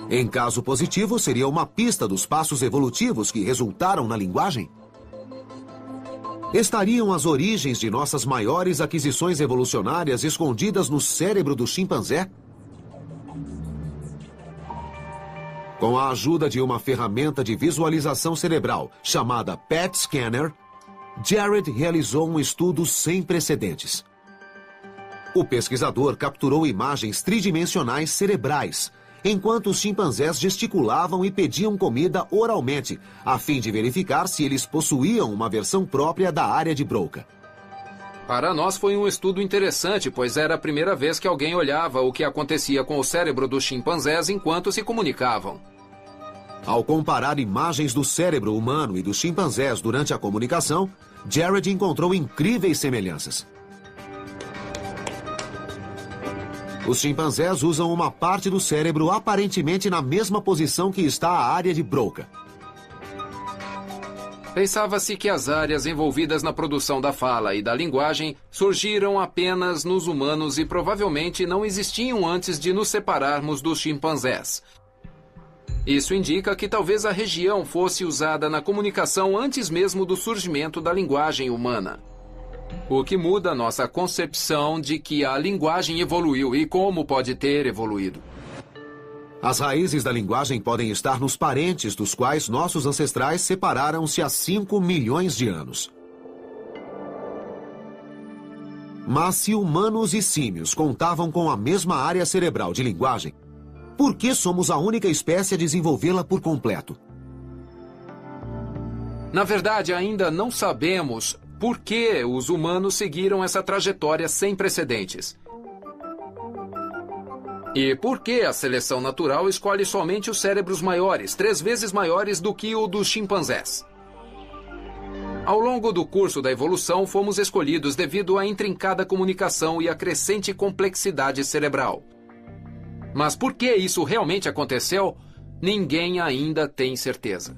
Em caso positivo, seria uma pista dos passos evolutivos que resultaram na linguagem? Estariam as origens de nossas maiores aquisições evolucionárias escondidas no cérebro do chimpanzé? Com a ajuda de uma ferramenta de visualização cerebral chamada PET Scanner, Jared realizou um estudo sem precedentes. O pesquisador capturou imagens tridimensionais cerebrais, enquanto os chimpanzés gesticulavam e pediam comida oralmente, a fim de verificar se eles possuíam uma versão própria da área de Broca. Para nós foi um estudo interessante, pois era a primeira vez que alguém olhava o que acontecia com o cérebro dos chimpanzés enquanto se comunicavam. Ao comparar imagens do cérebro humano e dos chimpanzés durante a comunicação, Jared encontrou incríveis semelhanças. Os chimpanzés usam uma parte do cérebro aparentemente na mesma posição que está a área de Broca. Pensava-se que as áreas envolvidas na produção da fala e da linguagem surgiram apenas nos humanos e provavelmente não existiam antes de nos separarmos dos chimpanzés. Isso indica que talvez a região fosse usada na comunicação antes mesmo do surgimento da linguagem humana. O que muda nossa concepção de que a linguagem evoluiu e como pode ter evoluído. As raízes da linguagem podem estar nos parentes dos quais nossos ancestrais separaram-se há 5 milhões de anos. Mas se humanos e símios contavam com a mesma área cerebral de linguagem, por que somos a única espécie a desenvolvê-la por completo? Na verdade, ainda não sabemos por que os humanos seguiram essa trajetória sem precedentes. E por que a seleção natural escolhe somente os cérebros maiores, 3 vezes maiores do que o dos chimpanzés? Ao longo do curso da evolução, fomos escolhidos devido à intrincada comunicação e à crescente complexidade cerebral. Mas por que isso realmente aconteceu, ninguém ainda tem certeza.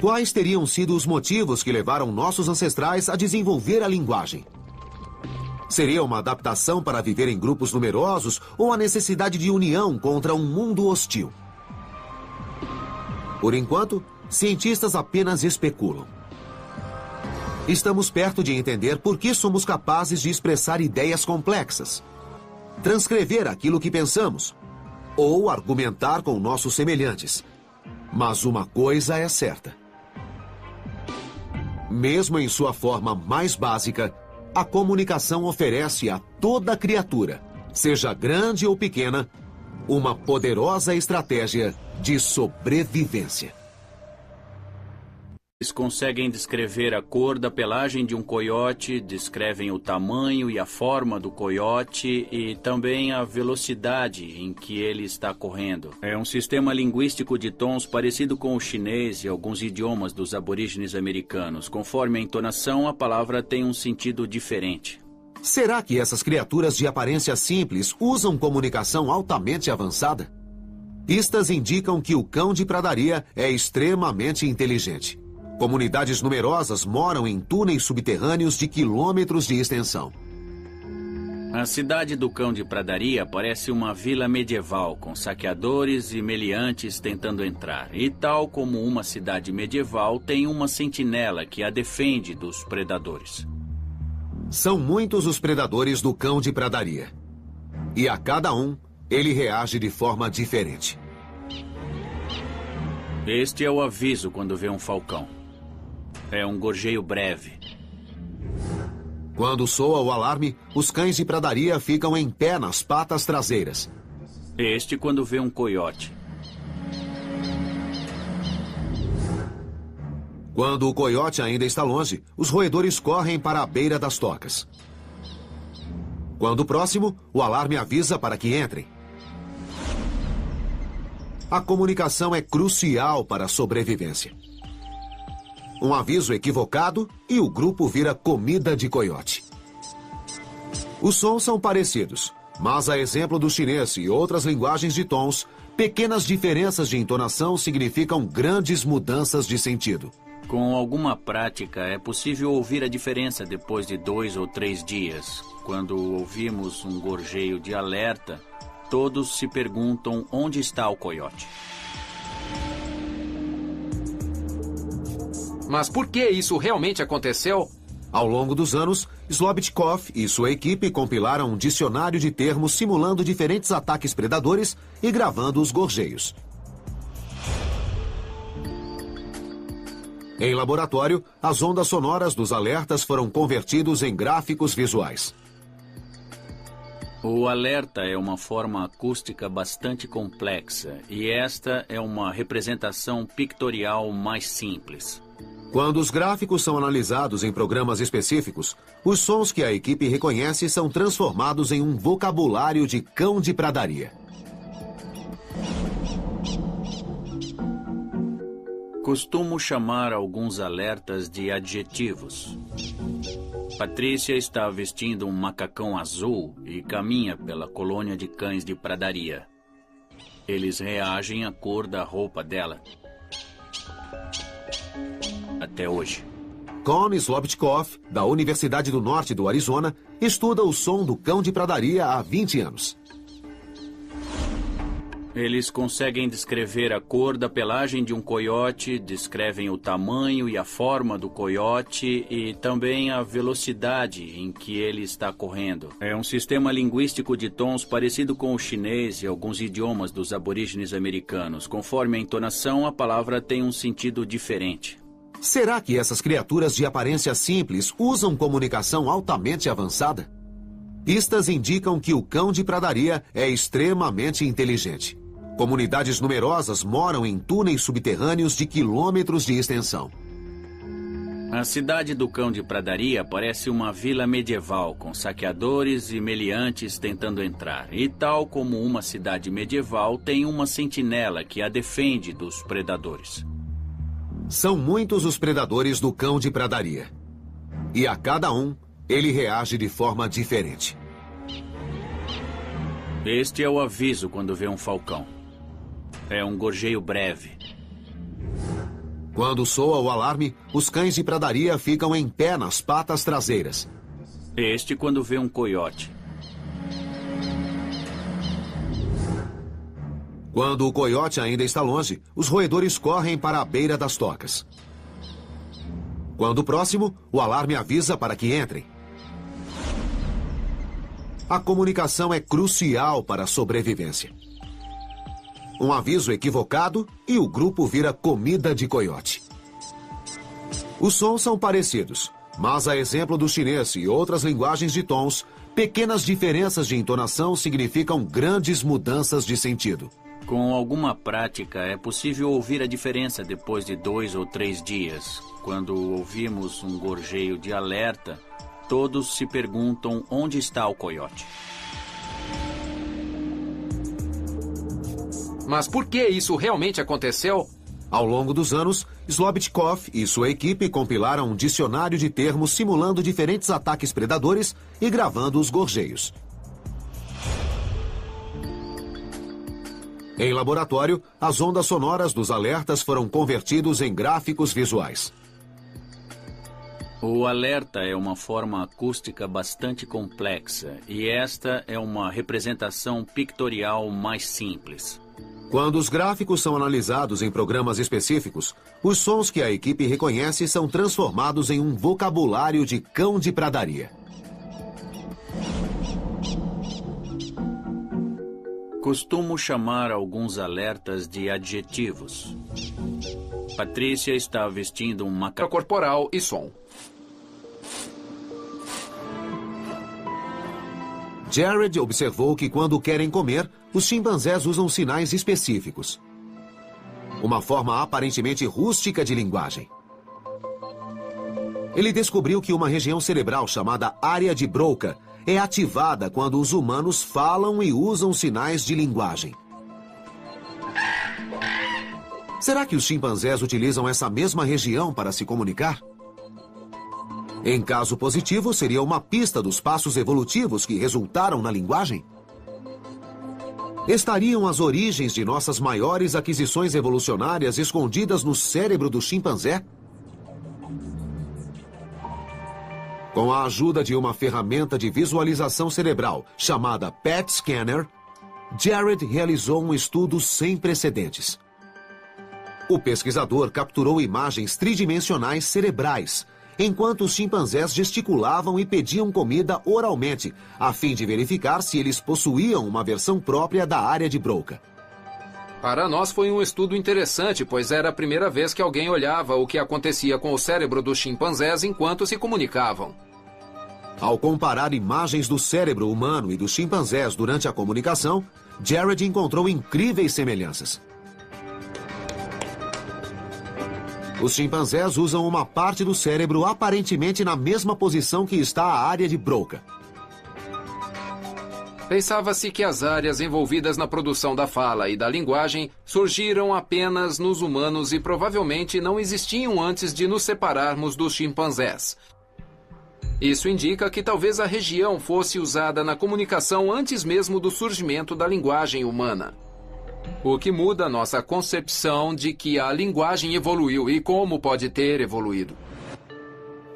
Quais teriam sido os motivos que levaram nossos ancestrais a desenvolver a linguagem? Seria uma adaptação para viver em grupos numerosos ou a necessidade de união contra um mundo hostil? Por enquanto, cientistas apenas especulam. Estamos perto de entender por que somos capazes de expressar ideias complexas, transcrever aquilo que pensamos, ou argumentar com nossos semelhantes. Mas uma coisa é certa. Mesmo em sua forma mais básica, a comunicação oferece a toda criatura, seja grande ou pequena, Uma poderosa estratégia de sobrevivência. Eles conseguem descrever a cor da pelagem de um coiote, descrevem o tamanho e a forma do coiote e também a velocidade em que ele está correndo. É um sistema linguístico de tons parecido com o chinês e alguns idiomas dos aborígenes americanos. Conforme a entonação, a palavra tem um sentido diferente. Será que essas criaturas de aparência simples usam comunicação altamente avançada? Pistas indicam que o cão de pradaria é extremamente inteligente. Comunidades numerosas moram em túneis subterrâneos de quilômetros de extensão. A cidade do cão de pradaria parece uma vila medieval, com saqueadores e meliantes tentando entrar. E tal como uma cidade medieval, tem uma sentinela que a defende dos predadores. São muitos os predadores do cão de pradaria. E a cada um, ele reage de forma diferente. Este é o aviso quando vê um falcão. É um gorjeio breve. Quando soa o alarme, os cães de pradaria ficam em pé nas patas traseiras. Este quando vê um coiote. Quando o coiote ainda está longe, os roedores correm para a beira das tocas. Quando próximo, o alarme avisa para que entrem. A comunicação é crucial para a sobrevivência. Um aviso equivocado e o grupo vira comida de coiote. Os sons são parecidos, mas a exemplo do chinês e outras linguagens de tons, pequenas diferenças de entonação significam grandes mudanças de sentido. Com alguma prática, é possível ouvir a diferença depois de 2 ou 3 dias. Quando ouvimos um gorjeio de alerta, todos se perguntam onde está o coiote. Mas por que isso realmente aconteceu? Ao longo dos anos, Slobitkov e sua equipe compilaram um dicionário de termos simulando diferentes ataques predadores e gravando os gorjeios. Em laboratório, as ondas sonoras dos alertas foram convertidos em gráficos visuais. O alerta é uma forma acústica bastante complexa e esta é uma representação pictorial mais simples. Quando os gráficos são analisados em programas específicos, os sons que a equipe reconhece são transformados em um vocabulário de cão de pradaria. Costumo chamar alguns alertas de adjetivos. Patrícia está vestindo um macacão azul e caminha pela colônia de cães de pradaria. Eles reagem à cor da roupa dela. Até hoje. Con Slobitkov, da Universidade do Norte do Arizona, estuda o som do cão de pradaria há 20 anos. Eles conseguem descrever a cor da pelagem de um coiote, descrevem o tamanho e a forma do coiote e também a velocidade em que ele está correndo. É um sistema linguístico de tons parecido com o chinês e alguns idiomas dos aborígenes americanos. Conforme a entonação, a palavra tem um sentido diferente. Será que essas criaturas de aparência simples usam comunicação altamente avançada? Pistas indicam que o cão de pradaria é extremamente inteligente. Comunidades numerosas moram em túneis subterrâneos de quilômetros de extensão. A cidade do cão de pradaria parece uma vila medieval, com saqueadores e meliantes tentando entrar. E tal como uma cidade medieval, tem uma sentinela que a defende dos predadores. São muitos os predadores do cão de pradaria. E a cada um, ele reage de forma diferente. Este é o aviso quando vê um falcão. É um gorjeio breve. Quando soa o alarme, os cães de pradaria ficam em pé nas patas traseiras. Este quando vê um coiote. Quando o coiote ainda está longe, os roedores correm para a beira das tocas. Quando próximo, o alarme avisa para que entrem. A comunicação é crucial para a sobrevivência. Um aviso equivocado e o grupo vira comida de coiote. Os sons são parecidos, mas a exemplo do chinês e outras linguagens de tons, Pequenas diferenças de entonação significam grandes mudanças de sentido. Com alguma prática, é possível ouvir a diferença depois de 2 ou 3 dias. Quando ouvimos um gorjeio de alerta, todos se perguntam onde está o coiote. Mas por que isso realmente aconteceu? Ao longo dos anos, Slobodkov e sua equipe compilaram um dicionário de termos simulando diferentes ataques predadores e gravando os gorjeios. Em laboratório, as ondas sonoras dos alertas foram convertidos em gráficos visuais. O alerta é uma forma acústica bastante complexa e esta é uma representação pictorial mais simples. Quando os gráficos são analisados em programas específicos, os sons que a equipe reconhece são transformados em um vocabulário de cão de pradaria. Costumo chamar alguns alertas de adjetivos. Patrícia está vestindo um macaco corporal e som. Jared observou que quando querem comer, os chimpanzés usam sinais específicos. Uma forma aparentemente rústica de linguagem. Ele descobriu que uma região cerebral chamada área de Broca é ativada quando os humanos falam e usam sinais de linguagem. Será que os chimpanzés utilizam essa mesma região para se comunicar? Em caso positivo, seria uma pista dos passos evolutivos que resultaram na linguagem? Estariam as origens de nossas maiores aquisições evolucionárias escondidas no cérebro do chimpanzé? Com a ajuda de uma ferramenta de visualização cerebral chamada PET Scanner, Jared realizou um estudo sem precedentes. O pesquisador capturou imagens tridimensionais cerebrais, enquanto os chimpanzés gesticulavam e pediam comida oralmente, a fim de verificar se eles possuíam uma versão própria da área de Broca. Para nós foi um estudo interessante, pois era a primeira vez que alguém olhava o que acontecia com o cérebro dos chimpanzés enquanto se comunicavam. Ao comparar imagens do cérebro humano e dos chimpanzés durante a comunicação, Jared encontrou incríveis semelhanças. Os chimpanzés usam uma parte do cérebro aparentemente na mesma posição que está a área de Broca. Pensava-se que as áreas envolvidas na produção da fala e da linguagem surgiram apenas nos humanos e provavelmente não existiam antes de nos separarmos dos chimpanzés. Isso indica que talvez a região fosse usada na comunicação antes mesmo do surgimento da linguagem humana. O que muda nossa concepção de que a linguagem evoluiu e como pode ter evoluído.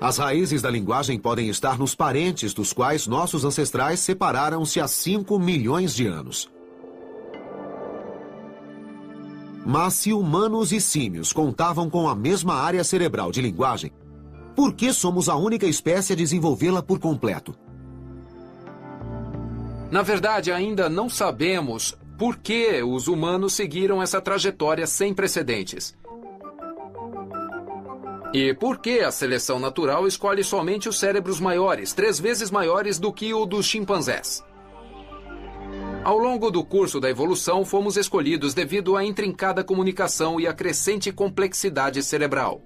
As raízes da linguagem podem estar nos parentes dos quais nossos ancestrais separaram-se há 5 milhões de anos. Mas se humanos e símios contavam com a mesma área cerebral de linguagem, por que somos a única espécie a desenvolvê-la por completo? Na verdade, ainda não sabemos por que os humanos seguiram essa trajetória sem precedentes. E por que a seleção natural escolhe somente os cérebros maiores, 3 vezes maiores do que o dos chimpanzés? Ao longo do curso da evolução, fomos escolhidos devido à intrincada comunicação e à crescente complexidade cerebral.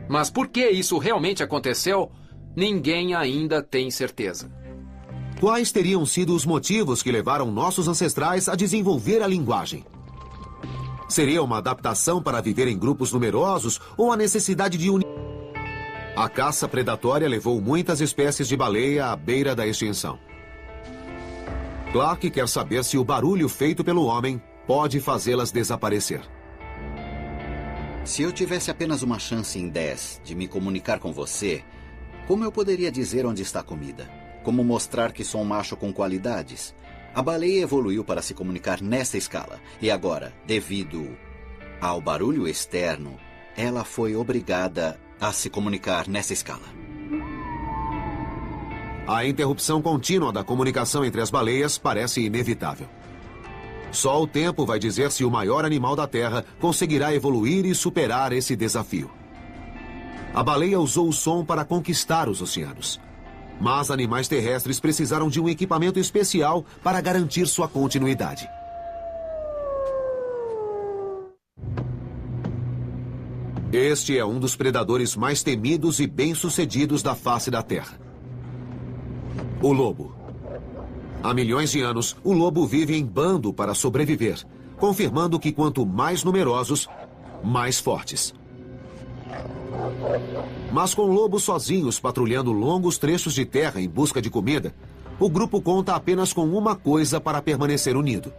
Mas por que isso realmente aconteceu? Ninguém ainda tem certeza. Quais teriam sido os motivos que levaram nossos ancestrais a desenvolver a linguagem? Seria uma adaptação para viver em grupos numerosos ou a necessidade de unir? A caça predatória levou muitas espécies de baleia à beira da extinção. Clark quer saber se o barulho feito pelo homem pode fazê-las desaparecer. Se eu tivesse apenas uma chance em 10 de me comunicar com você, como eu poderia dizer onde está a comida? Como mostrar que sou um macho com qualidades? A baleia evoluiu para se comunicar nessa escala. E agora, devido ao barulho externo, ela foi obrigada a se comunicar nessa escala. A interrupção contínua da comunicação entre as baleias parece inevitável. Só o tempo vai dizer se o maior animal da Terra conseguirá evoluir e superar esse desafio. A baleia usou o som para conquistar os oceanos. Mas animais terrestres precisaram de um equipamento especial para garantir sua continuidade. Este é um dos predadores mais temidos e bem-sucedidos da face da Terra. O lobo. Há milhões de anos, o lobo vive em bando para sobreviver, confirmando que quanto mais numerosos, mais fortes. Mas com lobos sozinhos patrulhando longos trechos de terra em busca de comida, o grupo conta apenas com uma coisa para permanecer unido: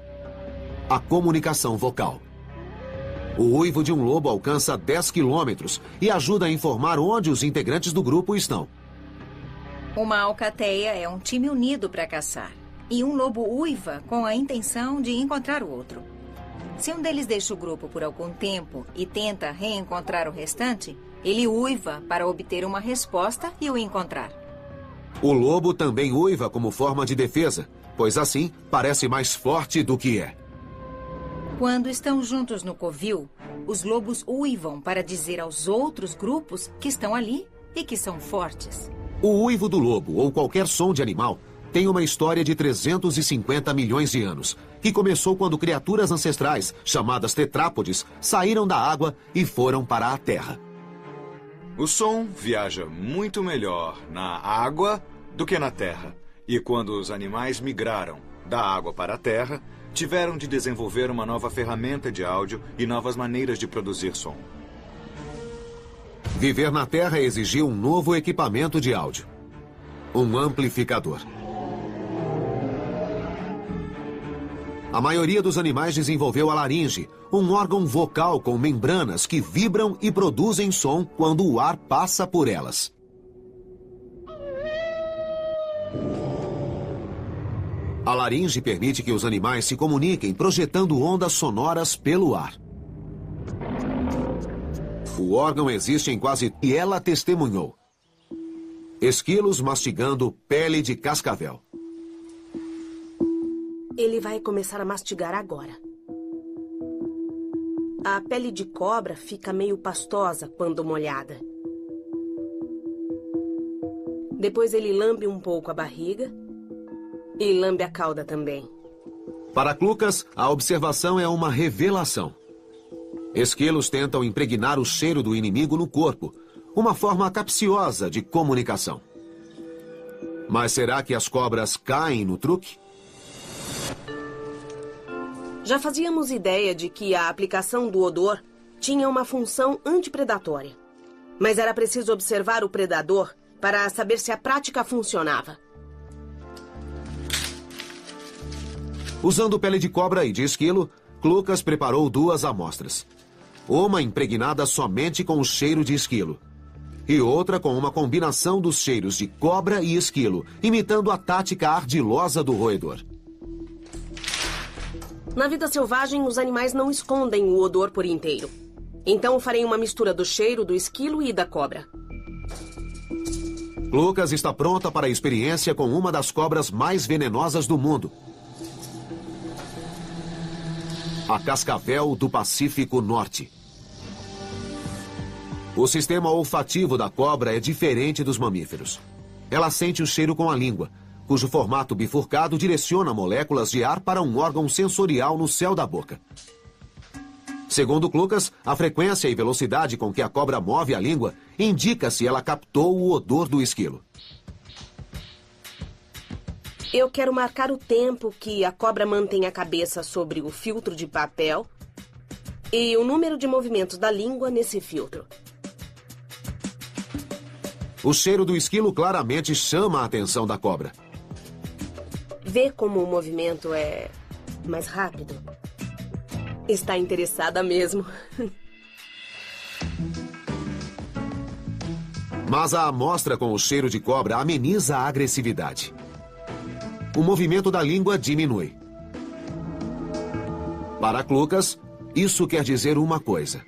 a comunicação vocal. O uivo de um lobo alcança 10 quilômetros e ajuda a informar onde os integrantes do grupo estão. Uma alcateia é um time unido para caçar. E um lobo uiva com a intenção de encontrar o outro. Se um deles deixa o grupo por algum tempo e tenta reencontrar o restante, ele uiva para obter uma resposta e o encontrar. O lobo também uiva como forma de defesa, pois assim parece mais forte do que é. Quando estão juntos no covil, os lobos uivam para dizer aos outros grupos que estão ali e que são fortes. O uivo do lobo, ou qualquer som de animal, tem uma história de 350 milhões de anos, que começou quando criaturas ancestrais, chamadas tetrápodes, saíram da água e foram para a terra. O som viaja muito melhor na água do que na terra. E quando os animais migraram da água para a terra, tiveram de desenvolver uma nova ferramenta de áudio e novas maneiras de produzir som. Viver na terra exigiu um novo equipamento de áudio: um amplificador. A maioria dos animais desenvolveu a laringe, um órgão vocal com membranas que vibram e produzem som quando o ar passa por elas. A laringe permite que os animais se comuniquem projetando ondas sonoras pelo ar. O órgão existe em quase... E ela testemunhou. Esquilos mastigando pele de cascavel. Ele vai começar a mastigar agora. A pele de cobra fica meio pastosa quando molhada. Depois ele lambe um pouco a barriga e lambe a cauda também. Para Clucas, a observação é uma revelação. Esquilos tentam impregnar o cheiro do inimigo no corpo, uma forma capciosa de comunicação. Mas será que as cobras caem no truque? Já fazíamos ideia de que a aplicação do odor tinha uma função antipredatória. Mas era preciso observar o predador para saber se a prática funcionava. Usando pele de cobra e de esquilo, Clucas preparou 2 amostras. Uma impregnada somente com o cheiro de esquilo. E outra com uma combinação dos cheiros de cobra e esquilo, imitando a tática ardilosa do roedor. Na vida selvagem, os animais não escondem o odor por inteiro. Então farei uma mistura do cheiro do esquilo e da cobra. Clucas está pronta para a experiência com uma das cobras mais venenosas do mundo. A cascavel do Pacífico Norte. O sistema olfativo da cobra é diferente dos mamíferos. Ela sente o cheiro com a língua, cujo formato bifurcado direciona moléculas de ar para um órgão sensorial no céu da boca. Segundo Clucas, a frequência e velocidade com que a cobra move a língua indica se ela captou o odor do esquilo. Eu quero marcar o tempo que a cobra mantém a cabeça sobre o filtro de papel e o número de movimentos da língua nesse filtro. O cheiro do esquilo claramente chama a atenção da cobra. Vê como o movimento é mais rápido? Está interessada mesmo. Mas a amostra com o cheiro de cobra ameniza a agressividade. O movimento da língua diminui. Para Clucas, isso quer dizer uma coisa: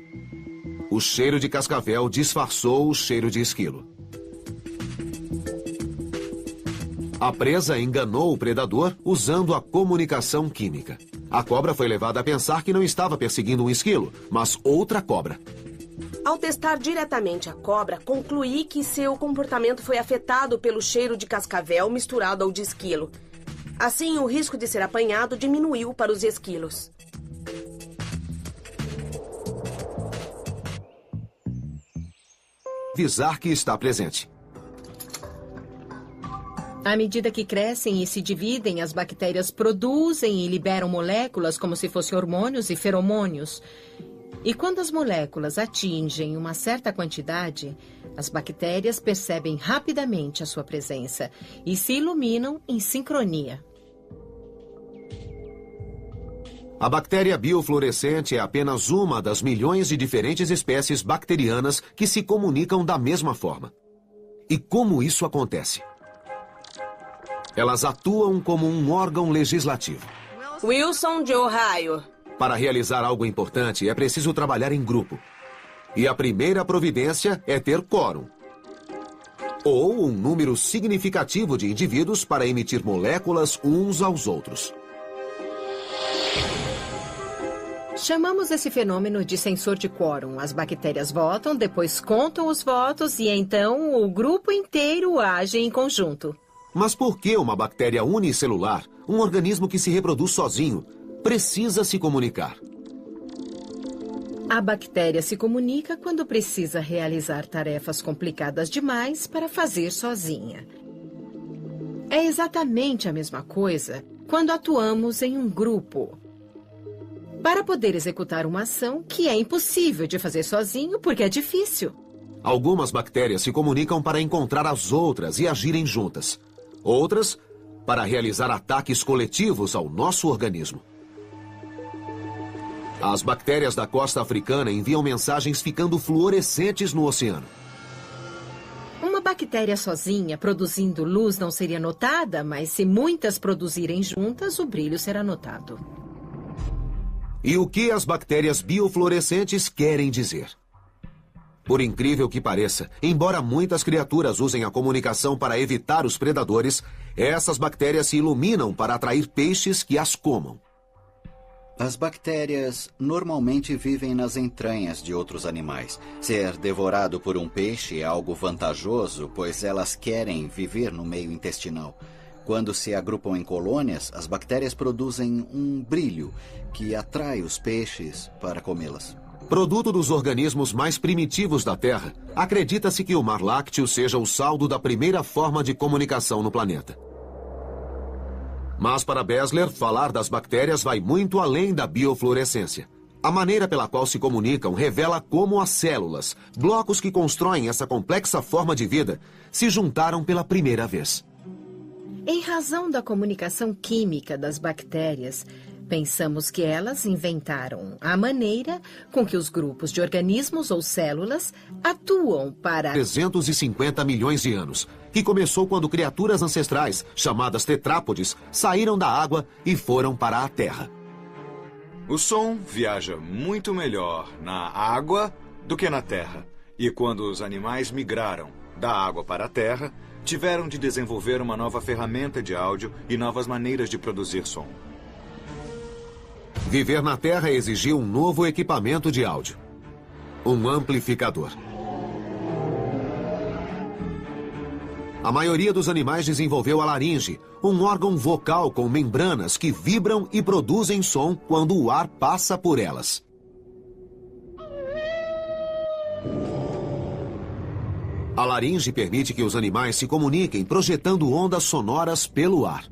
o cheiro de cascavel disfarçou o cheiro de esquilo. A presa enganou o predador usando a comunicação química. A cobra foi levada a pensar que não estava perseguindo um esquilo, mas outra cobra. Ao testar diretamente a cobra, concluí que seu comportamento foi afetado pelo cheiro de cascavel misturado ao de esquilo. Assim, o risco de ser apanhado diminuiu para os esquilos. Avisar que está presente. À medida que crescem e se dividem, as bactérias produzem e liberam moléculas como se fossem hormônios e feromônios. E quando as moléculas atingem uma certa quantidade, as bactérias percebem rapidamente a sua presença e se iluminam em sincronia. A bactéria biofluorescente é apenas uma das milhões de diferentes espécies bacterianas que se comunicam da mesma forma. E como isso acontece? Elas atuam como um órgão legislativo. Wilson, de Ohio. Para realizar algo importante, é preciso trabalhar em grupo. E a primeira providência é ter quórum. Ou um número significativo de indivíduos para emitir moléculas uns aos outros. Chamamos esse fenômeno de sensor de quórum. As bactérias votam, depois contam os votos e então o grupo inteiro age em conjunto. Mas por que uma bactéria unicelular, um organismo que se reproduz sozinho, precisa se comunicar? A bactéria se comunica quando precisa realizar tarefas complicadas demais para fazer sozinha. É exatamente a mesma coisa quando atuamos em um grupo. Para poder executar uma ação que é impossível de fazer sozinho porque é difícil. Algumas bactérias se comunicam para encontrar as outras e agirem juntas. Outras, para realizar ataques coletivos ao nosso organismo. As bactérias da costa africana enviam mensagens ficando fluorescentes no oceano. Uma bactéria sozinha produzindo luz não seria notada, mas se muitas produzirem juntas, o brilho será notado. E o que as bactérias biofluorescentes querem dizer? Por incrível que pareça, embora muitas criaturas usem a comunicação para evitar os predadores, essas bactérias se iluminam para atrair peixes que as comam. As bactérias normalmente vivem nas entranhas de outros animais. Ser devorado por um peixe é algo vantajoso, pois elas querem viver no meio intestinal. Quando se agrupam em colônias, as bactérias produzem um brilho que atrai os peixes para comê-las. Produto dos organismos mais primitivos da Terra, acredita-se que o mar lácteo seja o saldo da primeira forma de comunicação no planeta. Mas para Besler, falar das bactérias vai muito além da biofluorescência. A maneira pela qual se comunicam revela como as células, blocos que constroem essa complexa forma de vida, se juntaram pela primeira vez. Em razão da comunicação química das bactérias, pensamos que elas inventaram a maneira com que os grupos de organismos ou células atuam para 350 milhões de anos, que começou quando criaturas ancestrais, chamadas tetrápodes, saíram da água e foram para a Terra. O som viaja muito melhor na água do que na terra. E quando os animais migraram da água para a terra, tiveram de desenvolver uma nova ferramenta de áudio e novas maneiras de produzir som. Viver na Terra exigiu um novo equipamento de áudio. Um amplificador. A maioria dos animais desenvolveu a laringe, um órgão vocal com membranas que vibram e produzem som quando o ar passa por elas. A laringe permite que os animais se comuniquem projetando ondas sonoras pelo ar.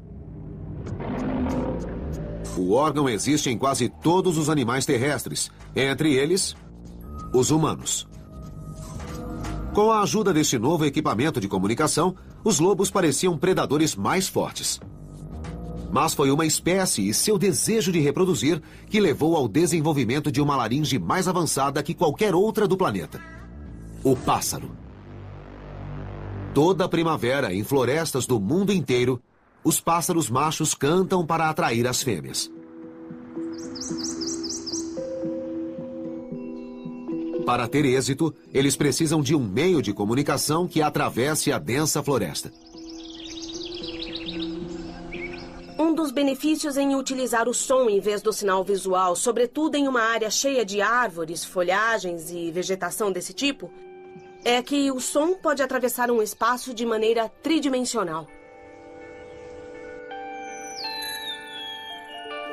O órgão existe em quase todos os animais terrestres, entre eles, os humanos. Com a ajuda deste novo equipamento de comunicação, os lobos pareciam predadores mais fortes. Mas foi uma espécie e seu desejo de reproduzir que levou ao desenvolvimento de uma laringe mais avançada que qualquer outra do planeta. O pássaro. Toda primavera, em florestas do mundo inteiro, os pássaros machos cantam para atrair as fêmeas. Para ter êxito, eles precisam de um meio de comunicação que atravesse a densa floresta. dos benefícios em utilizar o som em vez do sinal visual, sobretudo em uma área cheia de árvores, folhagens e vegetação desse tipo, é que o som pode atravessar um espaço de maneira tridimensional.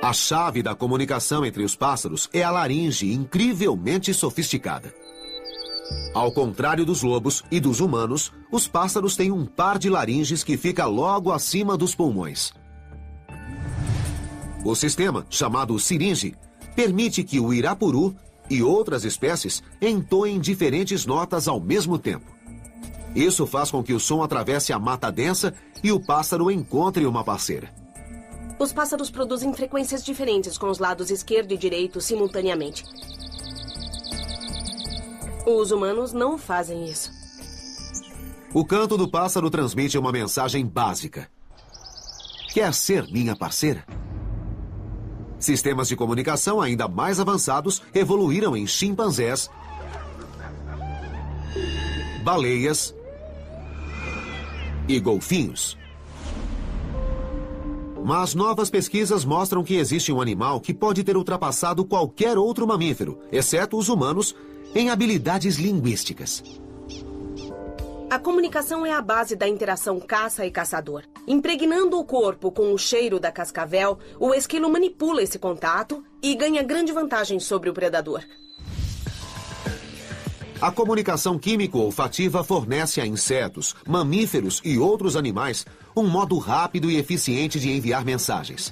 A chave da comunicação entre os pássaros é a laringe, incrivelmente sofisticada. Ao contrário dos lobos e dos humanos, os pássaros têm um par de laringes que fica logo acima dos pulmões. O sistema, chamado siringe, permite que o irapuru e outras espécies entoem diferentes notas ao mesmo tempo. Isso faz com que o som atravesse a mata densa e o pássaro encontre uma parceira. Os pássaros produzem frequências diferentes com os lados esquerdo e direito simultaneamente. Os humanos não fazem isso. O canto do pássaro transmite uma mensagem básica. Quer ser minha parceira? Sistemas de comunicação ainda mais avançados evoluíram em chimpanzés, baleias e golfinhos. Mas novas pesquisas mostram que existe um animal que pode ter ultrapassado qualquer outro mamífero, exceto os humanos, em habilidades linguísticas. A comunicação é a base da interação caça e caçador. Impregnando o corpo com o cheiro da cascavel, o esquilo manipula esse contato e ganha grande vantagem sobre o predador. A comunicação químico-olfativa fornece a insetos, mamíferos e outros animais um modo rápido e eficiente de enviar mensagens.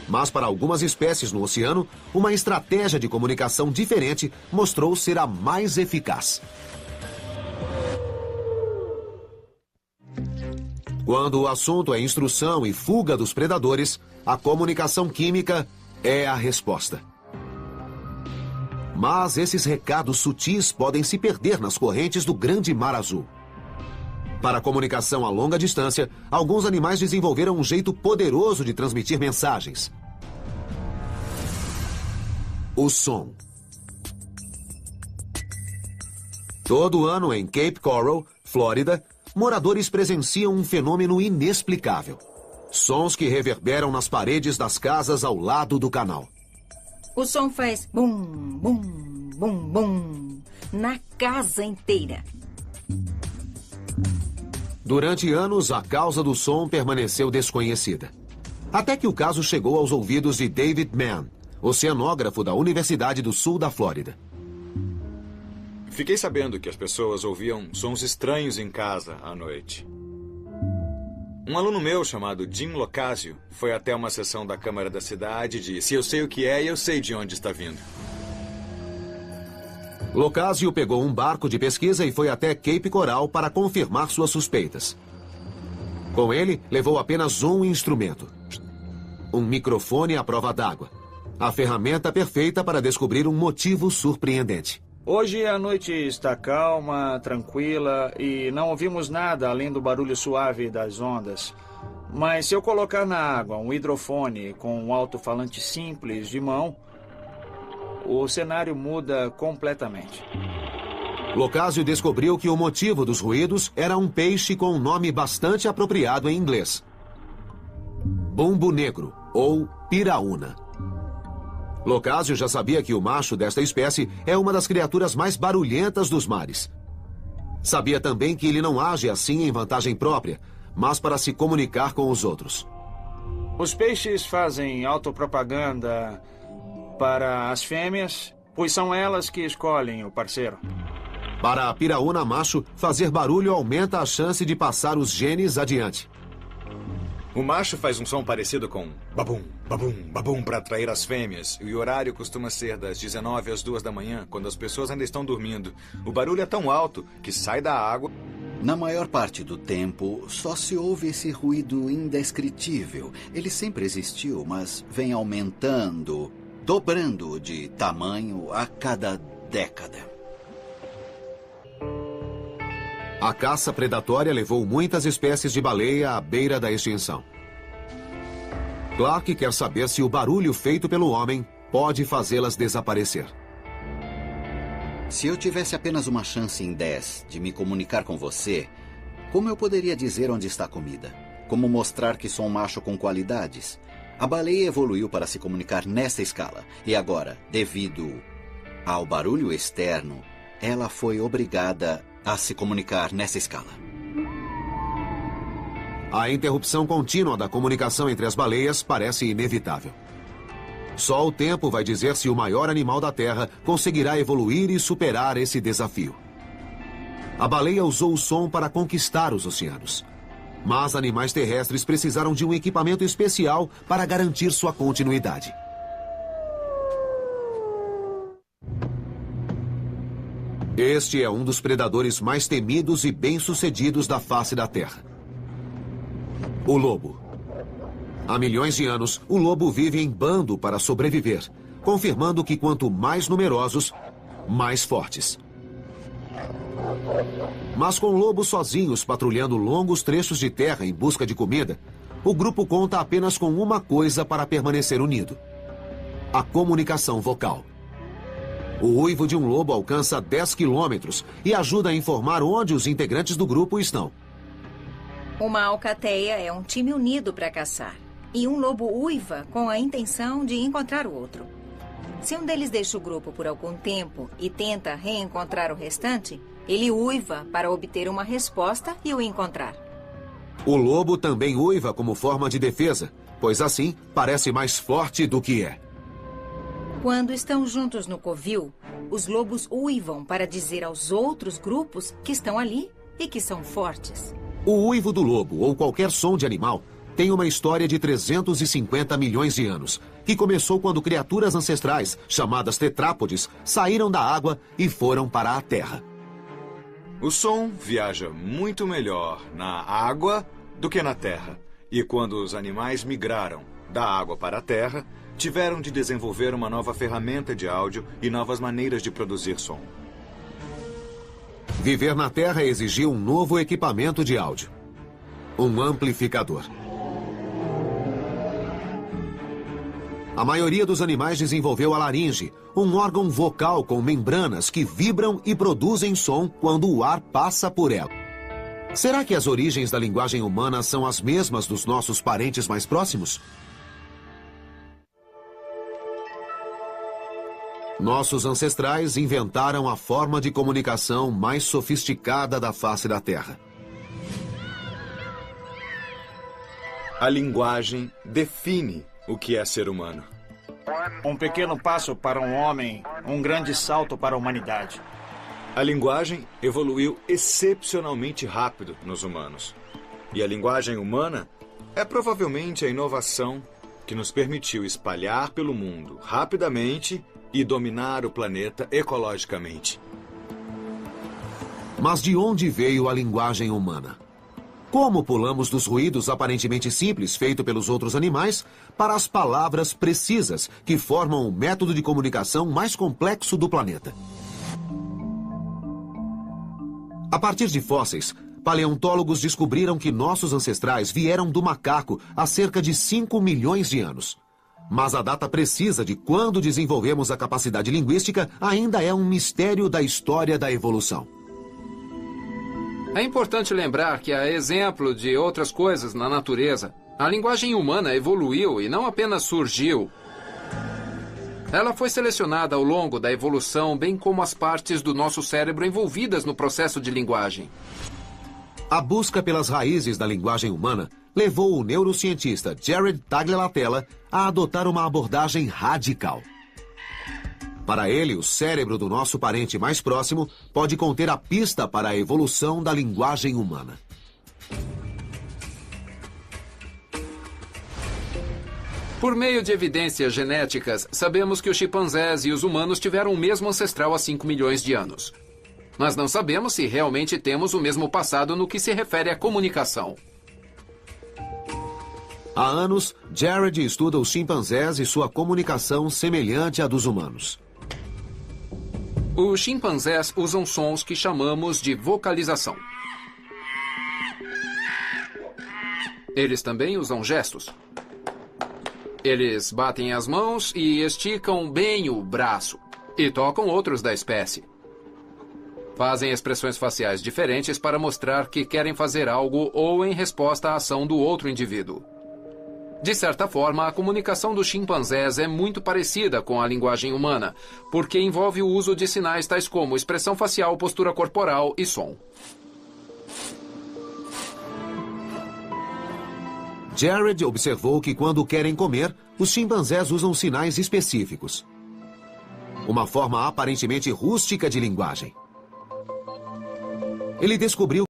Mas para algumas espécies no oceano, uma estratégia de comunicação diferente mostrou ser a mais eficaz. Quando o assunto é instrução e fuga dos predadores, a comunicação química é a resposta. Mas esses recados sutis podem se perder nas correntes do Grande Mar Azul. Para a comunicação a longa distância, alguns animais desenvolveram um jeito poderoso de transmitir mensagens. O som. Todo ano em Cape Coral, Flórida, moradores presenciam um fenômeno inexplicável. Sons que reverberam nas paredes das casas ao lado do canal. O som faz bum, bum, bum, bum, na casa inteira. Durante anos, a causa do som permaneceu desconhecida. Até que o caso chegou aos ouvidos de David Mann, oceanógrafo da Universidade do Sul da Flórida. Fiquei sabendo que as pessoas ouviam sons estranhos em casa à noite. Um aluno meu chamado Jim Locasio foi até uma sessão da Câmara da cidade e disse: "Eu sei o que é e eu sei de onde está vindo." Locasio pegou um barco de pesquisa e foi até Cape Coral para confirmar suas suspeitas. Com ele, levou apenas um instrumento: um microfone à prova d'água. A ferramenta perfeita para descobrir um motivo surpreendente. Hoje a noite está calma, tranquila e não ouvimos nada além do barulho suave das ondas. Mas se eu colocar na água um hidrofone com um alto-falante simples de mão, o cenário muda completamente. Locasio descobriu que o motivo dos ruídos era um peixe com um nome bastante apropriado em inglês: bumbo negro, ou piraúna. Locasio já sabia que o macho desta espécie é uma das criaturas mais barulhentas dos mares. Sabia também que ele não age assim em vantagem própria, mas para se comunicar com os outros. Os peixes fazem autopropaganda para as fêmeas, pois são elas que escolhem o parceiro. Para a piraúna macho, fazer barulho aumenta a chance de passar os genes adiante. O macho faz um som parecido com babum, babum, babum para atrair as fêmeas. E o horário costuma ser das 19 às 2 da manhã, quando as pessoas ainda estão dormindo. O barulho é tão alto que sai da água. Na maior parte do tempo, só se ouve esse ruído indescritível. Ele sempre existiu, mas vem aumentando, dobrando de tamanho a cada década. A caça predatória levou muitas espécies de baleia à beira da extinção. Clark quer saber se o barulho feito pelo homem pode fazê-las desaparecer. Se eu tivesse apenas uma chance em 10 de me comunicar com você, como eu poderia dizer onde está a comida? Como mostrar que sou um macho com qualidades? A baleia evoluiu para se comunicar nessa escala. E agora, devido ao barulho externo, ela foi obrigada a se comunicar nessa escala. A interrupção contínua da comunicação entre as baleias parece inevitável. Só o tempo vai dizer se o maior animal da Terra conseguirá evoluir e superar esse desafio. A baleia usou o som para conquistar os oceanos. Mas animais terrestres precisaram de um equipamento especial para garantir sua continuidade. Este é um dos predadores mais temidos e bem-sucedidos da face da Terra. O lobo. Há milhões de anos, o lobo vive em bando para sobreviver, confirmando que quanto mais numerosos, mais fortes. Mas com lobos sozinhos patrulhando longos trechos de terra em busca de comida, o grupo conta apenas com uma coisa para permanecer unido: a comunicação vocal. O uivo de um lobo alcança 10 quilômetros e ajuda a informar onde os integrantes do grupo estão. Uma alcateia é um time unido para caçar. E um lobo uiva com a intenção de encontrar o outro. Se um deles deixa o grupo por algum tempo e tenta reencontrar o restante, ele uiva para obter uma resposta e o encontrar. O lobo também uiva como forma de defesa, pois assim parece mais forte do que é. Quando estão juntos no covil, os lobos uivam para dizer aos outros grupos que estão ali e que são fortes. O uivo do lobo ou qualquer som de animal tem uma história de 350 milhões de anos, que começou quando criaturas ancestrais, chamadas tetrápodes, saíram da água e foram para a terra. O som viaja muito melhor na água do que na terra. E quando os animais migraram da água para a terra, tiveram de desenvolver uma nova ferramenta de áudio e novas maneiras de produzir som. Viver na terra exigiu um novo equipamento de áudio: um amplificador. A maioria dos animais desenvolveu a laringe, um órgão vocal com membranas que vibram e produzem som quando o ar passa por ela. Será que as origens da linguagem humana são as mesmas dos nossos parentes mais próximos? Nossos ancestrais inventaram a forma de comunicação mais sofisticada da face da Terra. A linguagem define o que é ser humano. Um pequeno passo para um homem, um grande salto para a humanidade. A linguagem evoluiu excepcionalmente rápido nos humanos. E a linguagem humana é provavelmente a inovação que nos permitiu espalhar pelo mundo rapidamente e dominar o planeta ecologicamente. Mas de onde veio a linguagem humana? Como pulamos dos ruídos aparentemente simples feitos pelos outros animais para as palavras precisas que formam o método de comunicação mais complexo do planeta? A partir de fósseis, paleontólogos descobriram que nossos ancestrais vieram do macaco há cerca de 5 milhões de anos. Mas a data precisa de quando desenvolvemos a capacidade linguística ainda é um mistério da história da evolução. É importante lembrar que, a exemplo de outras coisas na natureza, a linguagem humana evoluiu e não apenas surgiu. Ela foi selecionada ao longo da evolução, bem como as partes do nosso cérebro envolvidas no processo de linguagem. A busca pelas raízes da linguagem humana levou o neurocientista Jared Tagliatella a adotar uma abordagem radical. Para ele, o cérebro do nosso parente mais próximo pode conter a pista para a evolução da linguagem humana. Por meio de evidências genéticas, sabemos que os chimpanzés e os humanos tiveram o mesmo ancestral há 5 milhões de anos. Mas não sabemos se realmente temos o mesmo passado no que se refere à comunicação. Há anos, Jared estuda os chimpanzés e sua comunicação semelhante à dos humanos. Os chimpanzés usam sons que chamamos de vocalização. Eles também usam gestos. Eles batem as mãos e esticam bem o braço. E tocam outros da espécie. Fazem expressões faciais diferentes para mostrar que querem fazer algo ou em resposta à ação do outro indivíduo. De certa forma, a comunicação dos chimpanzés é muito parecida com a linguagem humana, porque envolve o uso de sinais tais como expressão facial, postura corporal e som. Jared observou que quando querem comer, os chimpanzés usam sinais específicos. Uma forma aparentemente rústica de linguagem. Ele descobriu